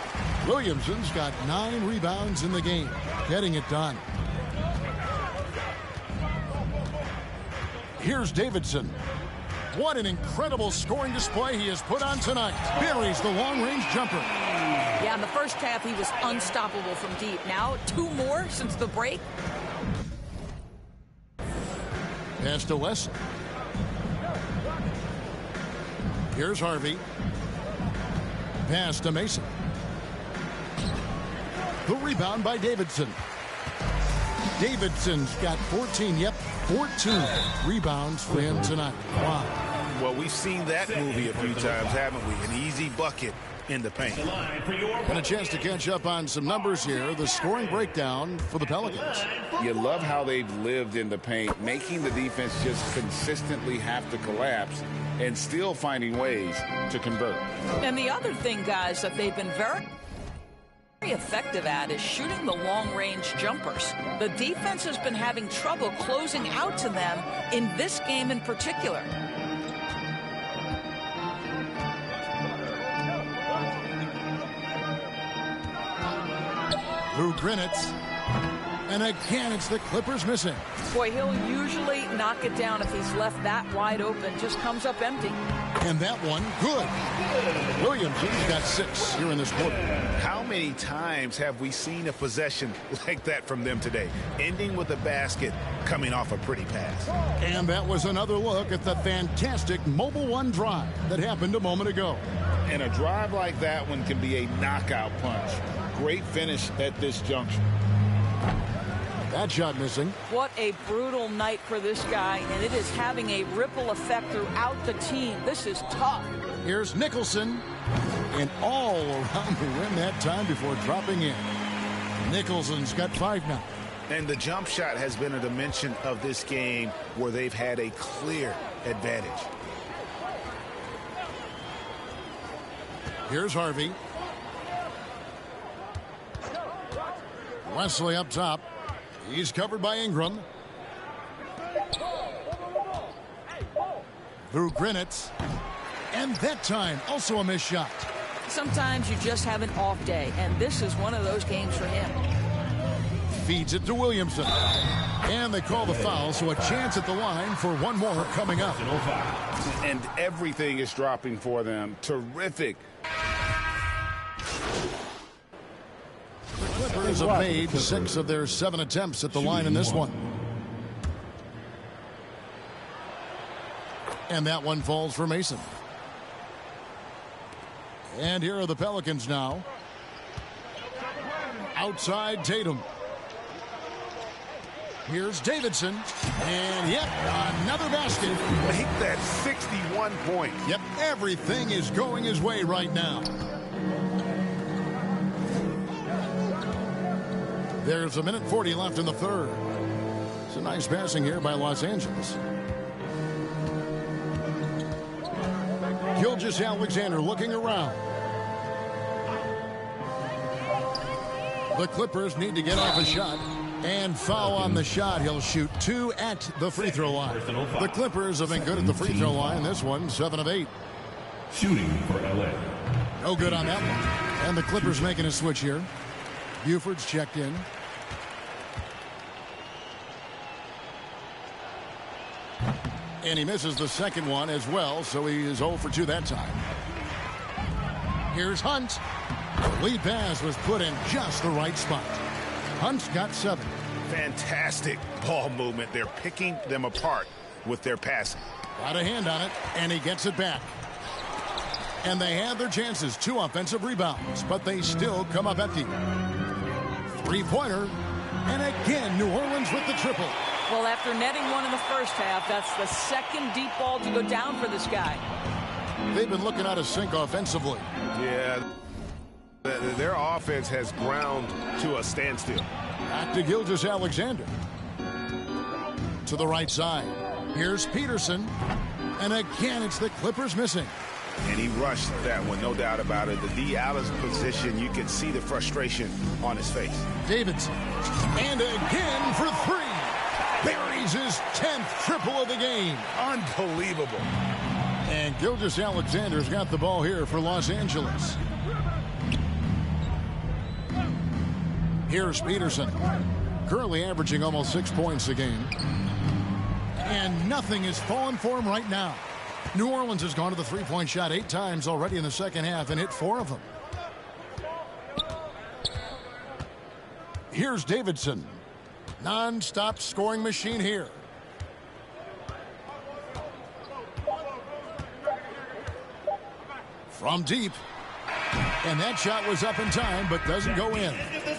Williamson's got 9 rebounds in the game, getting it done. Here's Davidson. What an incredible scoring display he has put on tonight. Buries the long-range jumper. Yeah, in the first half, he was unstoppable from deep. Now, 2 more since the break. Pass to West. Here's Harvey. Pass to Mason. The rebound by Davidson. Davidson's got 14, 14 rebounds for him tonight. Wow. Well, we've seen that movie a few times, haven't we? An easy bucket in the paint. And a chance to catch up on some numbers here. The scoring breakdown for the Pelicans. You love how they've lived in the paint, making the defense just consistently have to collapse and still finding ways to convert. And the other thing, guys, that they've been very effective at is shooting the long-range jumpers. The defense has been having trouble closing out to them in this game in particular. Through Grinitz. And again, it's the Clippers missing. Boy, he'll usually knock it down if he's left that wide open. Just comes up empty. And that one, good. Williamson's got 6 here in this quarter. How many times have we seen a possession like that from them today, ending with a basket coming off a pretty pass? And that was another look at the fantastic Mobile One drive that happened a moment ago. And a drive like that one can be a knockout punch. Great finish at this juncture. That shot missing. What a brutal night for this guy, and it is having a ripple effect throughout the team. This is tough. Here's Nicholson, and all around the rim that time before dropping in. Nicholson's got 5 now. And the jump shot has been a dimension of this game where they've had a clear advantage. Here's Harvey. Wesley up top. He's covered by Ingram. Through Grinitz. And that time, also a missed shot. Sometimes you just have an off day, and this is one of those games for him. Feeds it to Williamson. And they call the foul, so a chance at the line for one more coming up. And everything is dropping for them. Terrific. The Clippers have made 6 of their 7 attempts at the line in this one. And that one falls for Mason. And here are the Pelicans now. Outside Tatum. Here's Davidson. And yep, another basket. Make that 61 points. Yep, everything is going his way right now. There's 1:40 left in the third. It's a nice passing here by Los Angeles. Gilgeous-Alexander looking around. The Clippers need to get off a shot. And foul on the shot. He'll shoot 2 at the free throw line. The Clippers have been good at the free throw line. This one, 7 of 8. Shooting for LA. No good on that one. And the Clippers making a switch here. Buford's checked in. And he misses the second one as well, so he is 0 for 2 that time. Here's Hunt. The lead pass was put in just the right spot. Hunt's got 7. Fantastic ball movement. They're picking them apart with their passing. Got a hand on it, and he gets it back. And they have their chances. 2 offensive rebounds, but they still come up empty. 3-pointer, and again, New Orleans with the triple. Well, after netting one in the first half, that's the second deep ball to go down for this guy. They've been looking out of sync offensively. Yeah, their offense has ground to a standstill. Back to Gilgeous-Alexander. To the right side. Here's Peterson. And again, it's the Clippers missing. And he rushed that one, no doubt about it. The D out of position, you can see the frustration on his face. Davidson. And again for 3. Buries his 10th triple of the game. Unbelievable. And Gilgeous-Alexander's got the ball here for Los Angeles. Here's Peterson. Currently averaging almost 6 points a game. And nothing is falling for him right now. New Orleans has gone to the 3-point shot 8 times already in the second half and hit 4 of them. Here's Davidson. Non-stop scoring machine here. From deep. And that shot was up in time, but doesn't go in.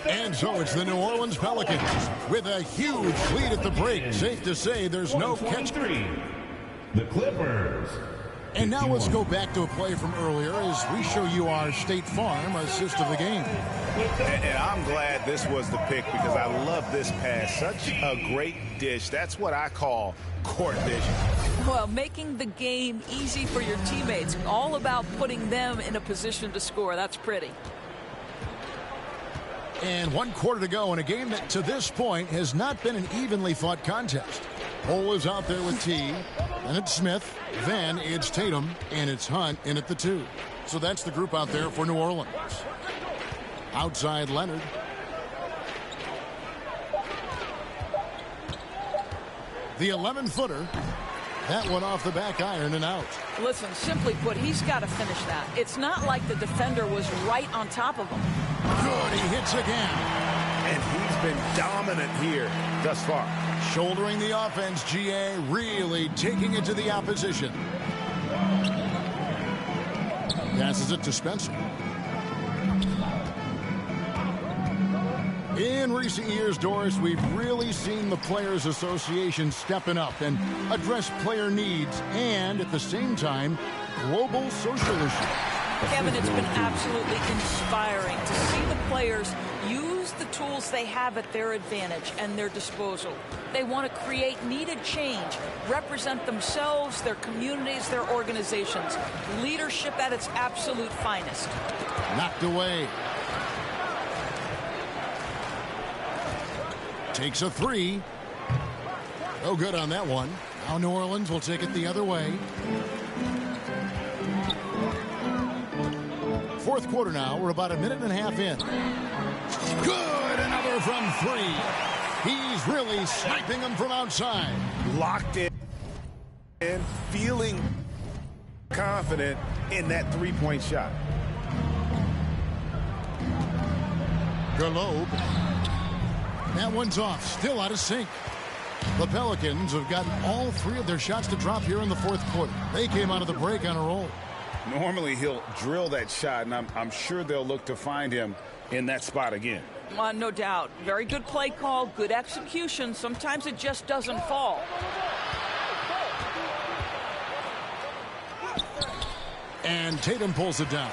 And so it's the New Orleans Pelicans with a huge lead at the break. Safe to say there's no catch. The Clippers. And now let's go back to a play from earlier as we show you our State Farm assist of the game. And I'm glad this was the pick because I love this pass. Such a great dish. That's what I call court vision. Well, making the game easy for your teammates. All about putting them in a position to score. That's pretty. And 1 quarter to go in a game that to this point has not been an evenly fought contest. Cole is out there with T, and it's Smith, then it's Tatum, and it's Hunt in at the 2. So that's the group out there for New Orleans. Outside Leonard. The 11-footer. That one off the back iron and out. Listen, simply put, he's got to finish that. It's not like the defender was right on top of him. Good, he hits again. And he's been dominant here thus far. Shouldering the offense, GA really taking it to the opposition. Passes it to Spencer. In recent years, Doris, we've really seen the Players Association stepping up and address player needs and, at the same time, global social issues. Kevin, it's been absolutely inspiring to see the players use the tools they have at their advantage and their disposal. They want to create needed change, represent themselves, their communities, their organizations. Leadership at its absolute finest. Knocked away. Takes a 3. No good on that one. Now New Orleans will take it the other way. Fourth quarter now. We're about a minute and a half in. Good. Another from 3. He's really sniping them from outside. Locked in and feeling confident in that 3-point shot. Garlobe. That one's off. Still out of sync. The Pelicans have gotten all 3 of their shots to drop here in the fourth quarter. They came out of the break on a roll. Normally he'll drill that shot, and I'm sure they'll look to find him in that spot again. No doubt. Very good play call, good execution. Sometimes it just doesn't fall. And Tatum pulls it down.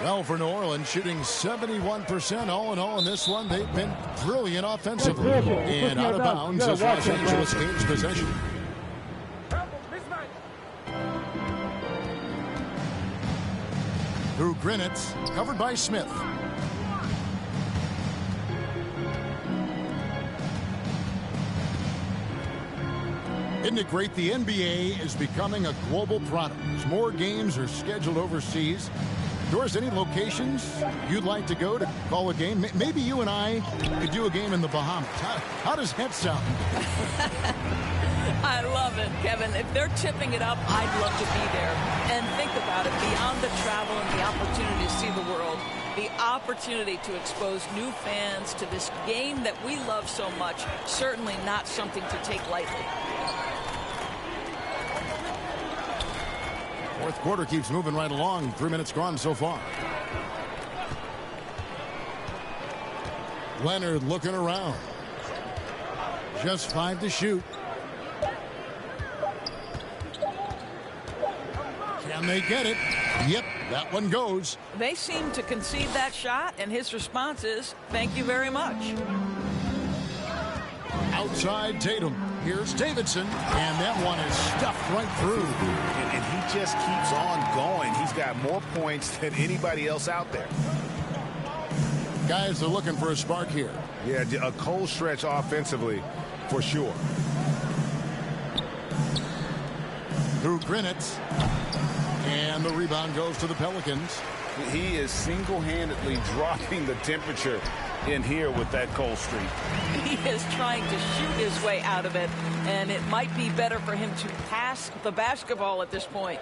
Well, for New Orleans, shooting 71% all in all in this one. They've been brilliant offensively. And out of bounds as Los Angeles gains possession. Through Grinitz, covered by Smith. Isn't it great? The NBA is becoming a global product. As more games are scheduled overseas. Doris, any locations you'd like to go to call a game? Maybe you and I could do a game in the Bahamas. How does that sound? I love it, Kevin. If they're tipping it up, I'd love to be there. And think about it, beyond the travel and the opportunity to see the world, the opportunity to expose new fans to this game that we love so much, certainly not something to take lightly. Fourth quarter keeps moving right along. 3 minutes gone so far. Leonard looking around. Just 5 to shoot. Can they get it? Yep, that one goes. They seem to concede that shot, and his response is, thank you very much. Outside Tatum. Here's Davidson, and that one is stuffed right through. And he just keeps on going. He's got more points than anybody else out there. Guys are looking for a spark here. Yeah, a cold stretch offensively, for sure. Through Grinitz. And the rebound goes to the Pelicans. He is single-handedly dropping the temperature in here with that cold streak. He is trying to shoot his way out of it, and it might be better for him to pass the basketball at this point.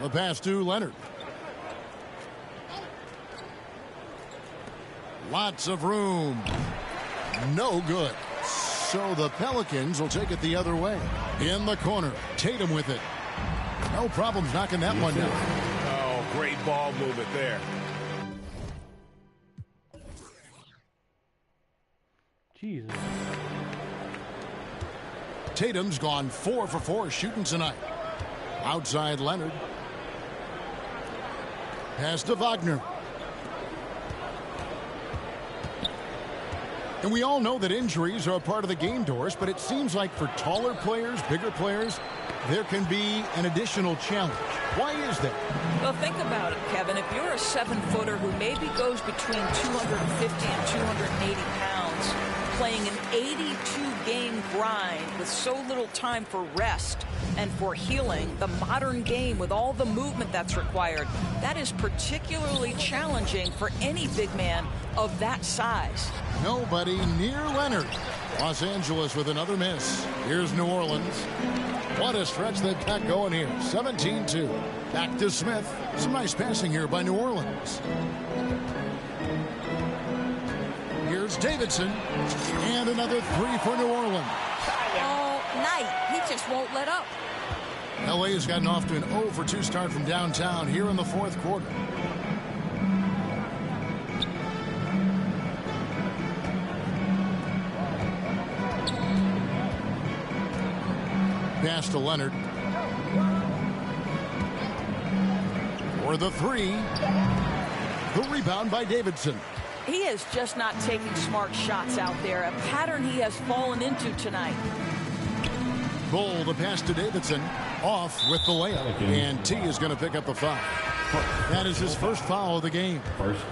The pass to Leonard. Lots of room. No good. So the Pelicans will take it the other way. In the corner, Tatum with it. No problems knocking that one down. Oh, great ball movement there. Jesus. Tatum's gone 4 for 4 shooting tonight. Outside Leonard. Pass to Wagner. And we all know that injuries are a part of the game, Doris, but it seems like for taller players, bigger players, there can be an additional challenge. Why is that? Well, think about it, Kevin. If you're a 7-footer who maybe goes between 250 and 280 pounds, playing an 82-game grind with so little time for rest and for healing, the modern game with all the movement that's required, that is particularly challenging for any big man of that size. Nobody near Leonard. Los Angeles with another miss. Here's New Orleans. What a stretch they've got going here. 17-2. Back to Smith. Some nice passing here by New Orleans. Here's Davidson. And another 3 for New Orleans. All night. He just won't let up. LA has gotten off to an 0 for 2 start from downtown here in the fourth quarter. Pass to Leonard. For the 3. The rebound by Davidson. He is just not taking smart shots out there, a pattern he has fallen into tonight. Bull, the pass to Davidson. Off with the layup. And T is going to pick up the foul. That is his first foul of the game.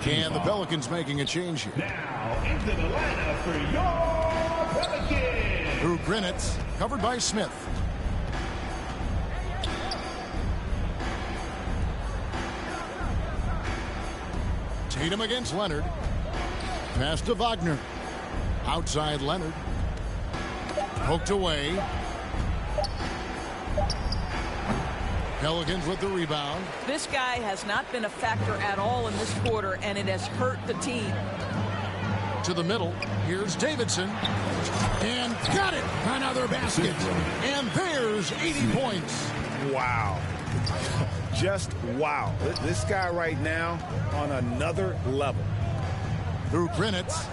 And the Pelicans making a change here. Now into the lineup for your Pelicans. Through Grinitz, covered by Smith. Tatum against Leonard. Pass to Wagner. Outside Leonard. Poked away. Pelicans with the rebound. This guy has not been a factor at all in this quarter, and it has hurt the team. To the middle. Here's Davidson. And got it. Another basket. And there's 80 points. Wow. Just wow. This guy right now on another level. Through Grinitz.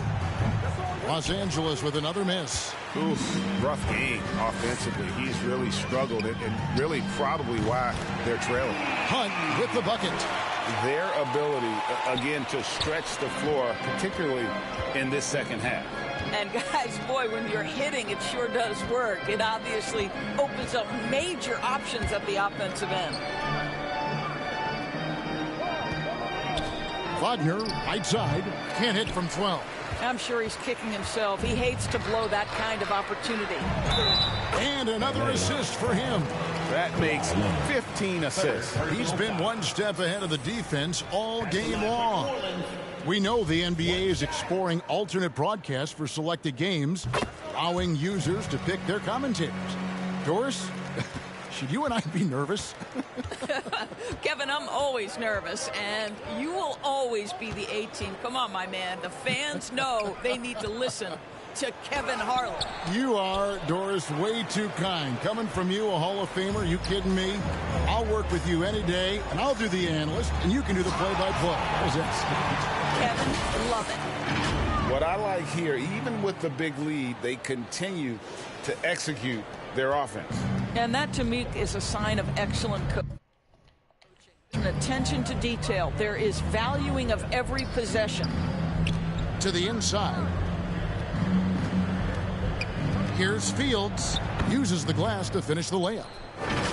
Los Angeles with another miss. Oof, rough game offensively. He's really struggled and really probably why they're trailing. Hunt with the bucket. Their ability, again, to stretch the floor, particularly in this second half. And guys, boy, when you're hitting, it sure does work. It obviously opens up major options at the offensive end. Wagner, right side, can't hit from 12. I'm sure he's kicking himself. He hates to blow that kind of opportunity. And another assist for him. That makes 15 assists. He's been one step ahead of the defense all game long. We know the NBA is exploring alternate broadcasts for selected games, allowing users to pick their commentators. Doris, should you and I be nervous? Kevin, I'm always nervous, and you will always be the A-team. Come on, my man. The fans know they need to listen to Kevin Harlan. You are, Doris, way too kind. Coming from you, a Hall of Famer, you kidding me? I'll work with you any day, and I'll do the analyst, and you can do the play-by-play. How's that? Kevin, love it. What I like here, even with the big lead, they continue to execute their offense. And that, to me, is a sign of excellent coaching. Attention to detail. There is valuing of every possession. To the inside. Here's Fields. Uses the glass to finish the layup.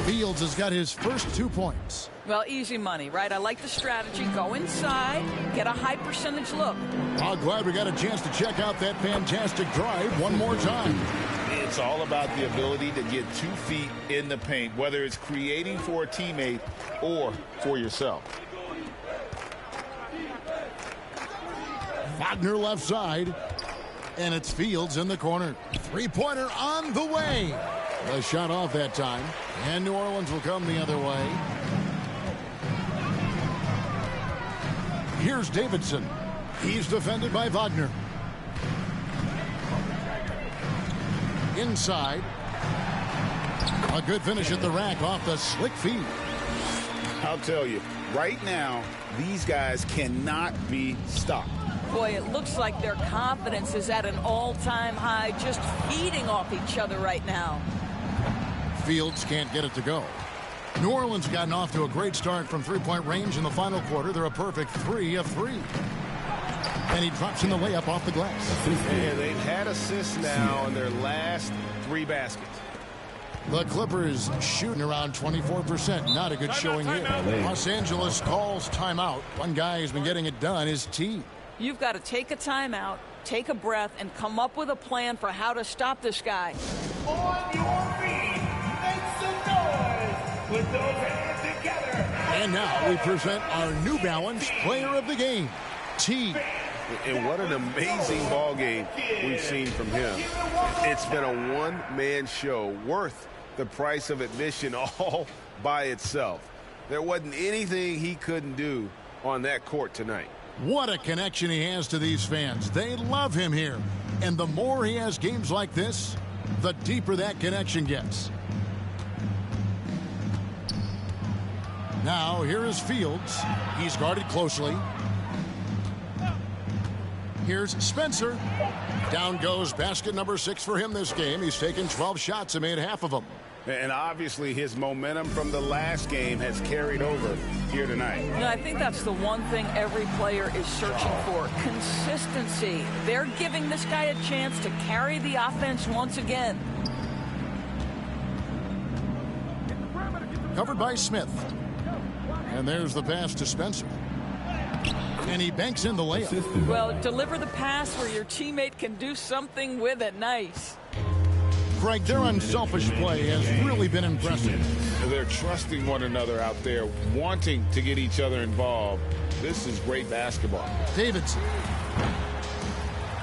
Fields has got his first 2 points. Well, easy money, right? I like the strategy. Go inside, get a high percentage look. I'm glad we got a chance to check out that fantastic drive one more time. It's all about the ability to get 2 feet in the paint, whether it's creating for a teammate or for yourself. Wagner left side. And it's Fields in the corner. Three-pointer on the way. A shot off that time. And New Orleans will come the other way. Here's Davidson. He's defended by Wagner. Inside. A good finish at the rack off the slick feed. I'll tell you, right now, these guys cannot be stopped. Boy, it looks like their confidence is at an all-time high, just feeding off each other right now. Fields can't get it to go. New Orleans gotten off to a great start from three-point range in the final quarter. They're a perfect 3 of 3. And he drops in the layup off the glass. And they've had assists now in their last 3 baskets. The Clippers shooting around 24%. Not a good showing here. Los Angeles calls timeout. One guy who's been getting it done is T. You've got to take a timeout, take a breath, and come up with a plan for how to stop this guy. On your feet, make some noise with those hands together. And now we present our New Balance Player of the Game, T. And what an amazing ball game we've seen from him. It's been a one-man show worth the price of admission all by itself. There wasn't anything he couldn't do on that court tonight. What a connection he has to these fans. They love him here. And the more he has games like this, the deeper that connection gets. Now, here is Fields. He's guarded closely. Here's Spencer. Down goes basket number 6 for him this game. He's taken 12 shots and made half of them. And obviously his momentum from the last game has carried over here tonight. You know, I think that's the one thing every player is searching for. Consistency. They're giving this guy a chance to carry the offense once again. Covered by Smith. And there's the pass to Spencer. And he banks in the layup. Well, deliver the pass where your teammate can do something with it. Nice. Greg, their unselfish play has really been impressive. They're trusting one another out there, wanting to get each other involved. This is great basketball. Davidson.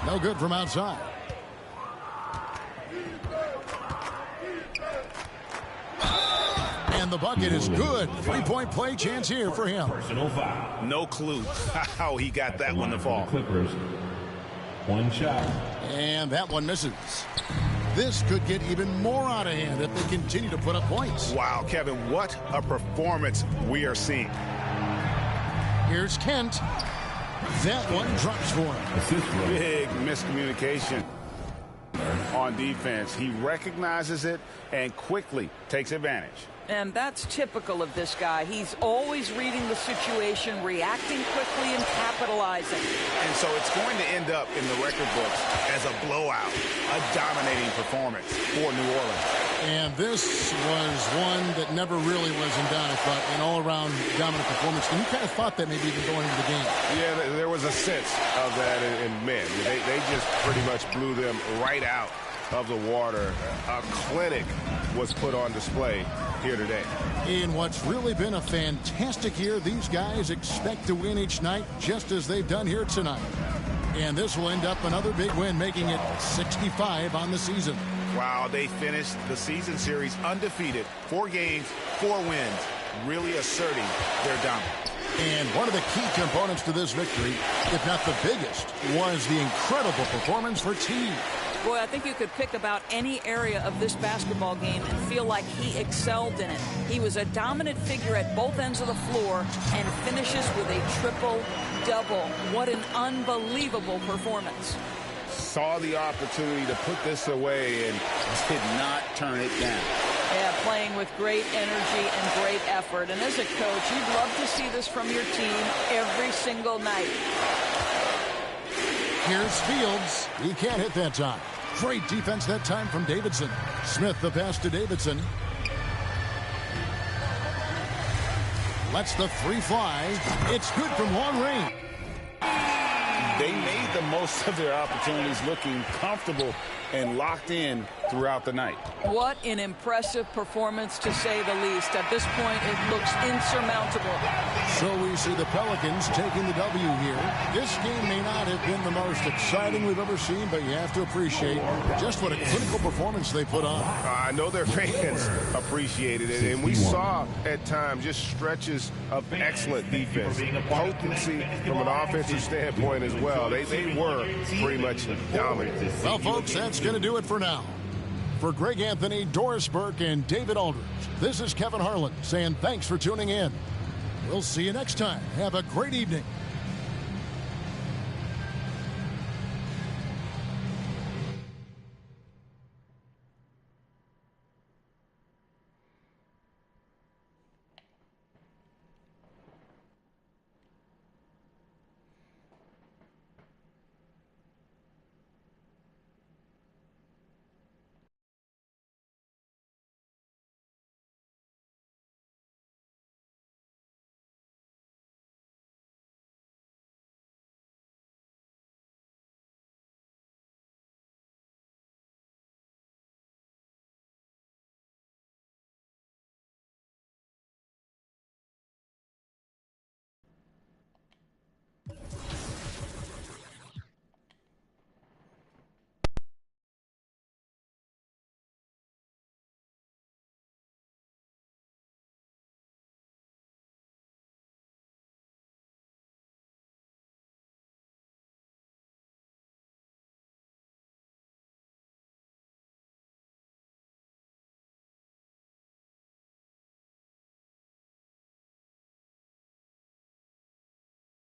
No good from outside. And the bucket is good. 3-point play chance here for him. No clue how he got that one to fall. Clippers. One shot. And that one misses. This could get even more out of hand if they continue to put up points. Wow, Kevin, what a performance we are seeing. Here's Kent. That one drops for him. Big miscommunication on defense. He recognizes it and quickly takes advantage. And that's typical of this guy. He's always reading the situation, reacting quickly, and capitalizing. And so it's going to end up in the record books as a blowout, a dominating performance for New Orleans. And this was one that never really was in doubt, I thought, an all-around dominant performance. And you kind of thought that maybe even going into the game. Yeah, there was a sense of that in men. They just pretty much blew them right out of the water. A clinic was put on display here today. In what's really been a fantastic year, these guys expect to win each night just as they've done here tonight. And this will end up another big win, making it 65 on the season. Wow, they finished the season series undefeated. 4 games, 4 wins, really asserting their dominance. And one of the key components to this victory, if not the biggest, was the incredible performance for T. Boy, I think you could pick about any area of this basketball game and feel like he excelled in it. He was a dominant figure at both ends of the floor and finishes with a triple-double. What an unbelievable performance. Saw the opportunity to put this away and did not turn it down. Yeah, playing with great energy and great effort. And as a coach, you'd love to see this from your team every single night. Here's Fields. He can't hit that time. Great defense that time from Davidson. Smith the pass to Davidson. Lets the 3 fly. It's good from long range. They made the most of their opportunities, looking comfortable and locked in throughout the night. What an impressive performance, to say the least. At this point, it looks insurmountable. So we see the Pelicans taking the W here. This game may not have been the most exciting we've ever seen, but you have to appreciate just what a clinical performance they put on. I know their fans appreciated it, and we saw at times just stretches of excellent defense, potency from an offensive standpoint as well. They were pretty much dominant. Well, folks, that's going to do it for now. For Greg Anthony, Doris Burke, and David Aldridge, this is Kevin Harlan saying thanks for tuning in. We'll see you next time. Have a great evening.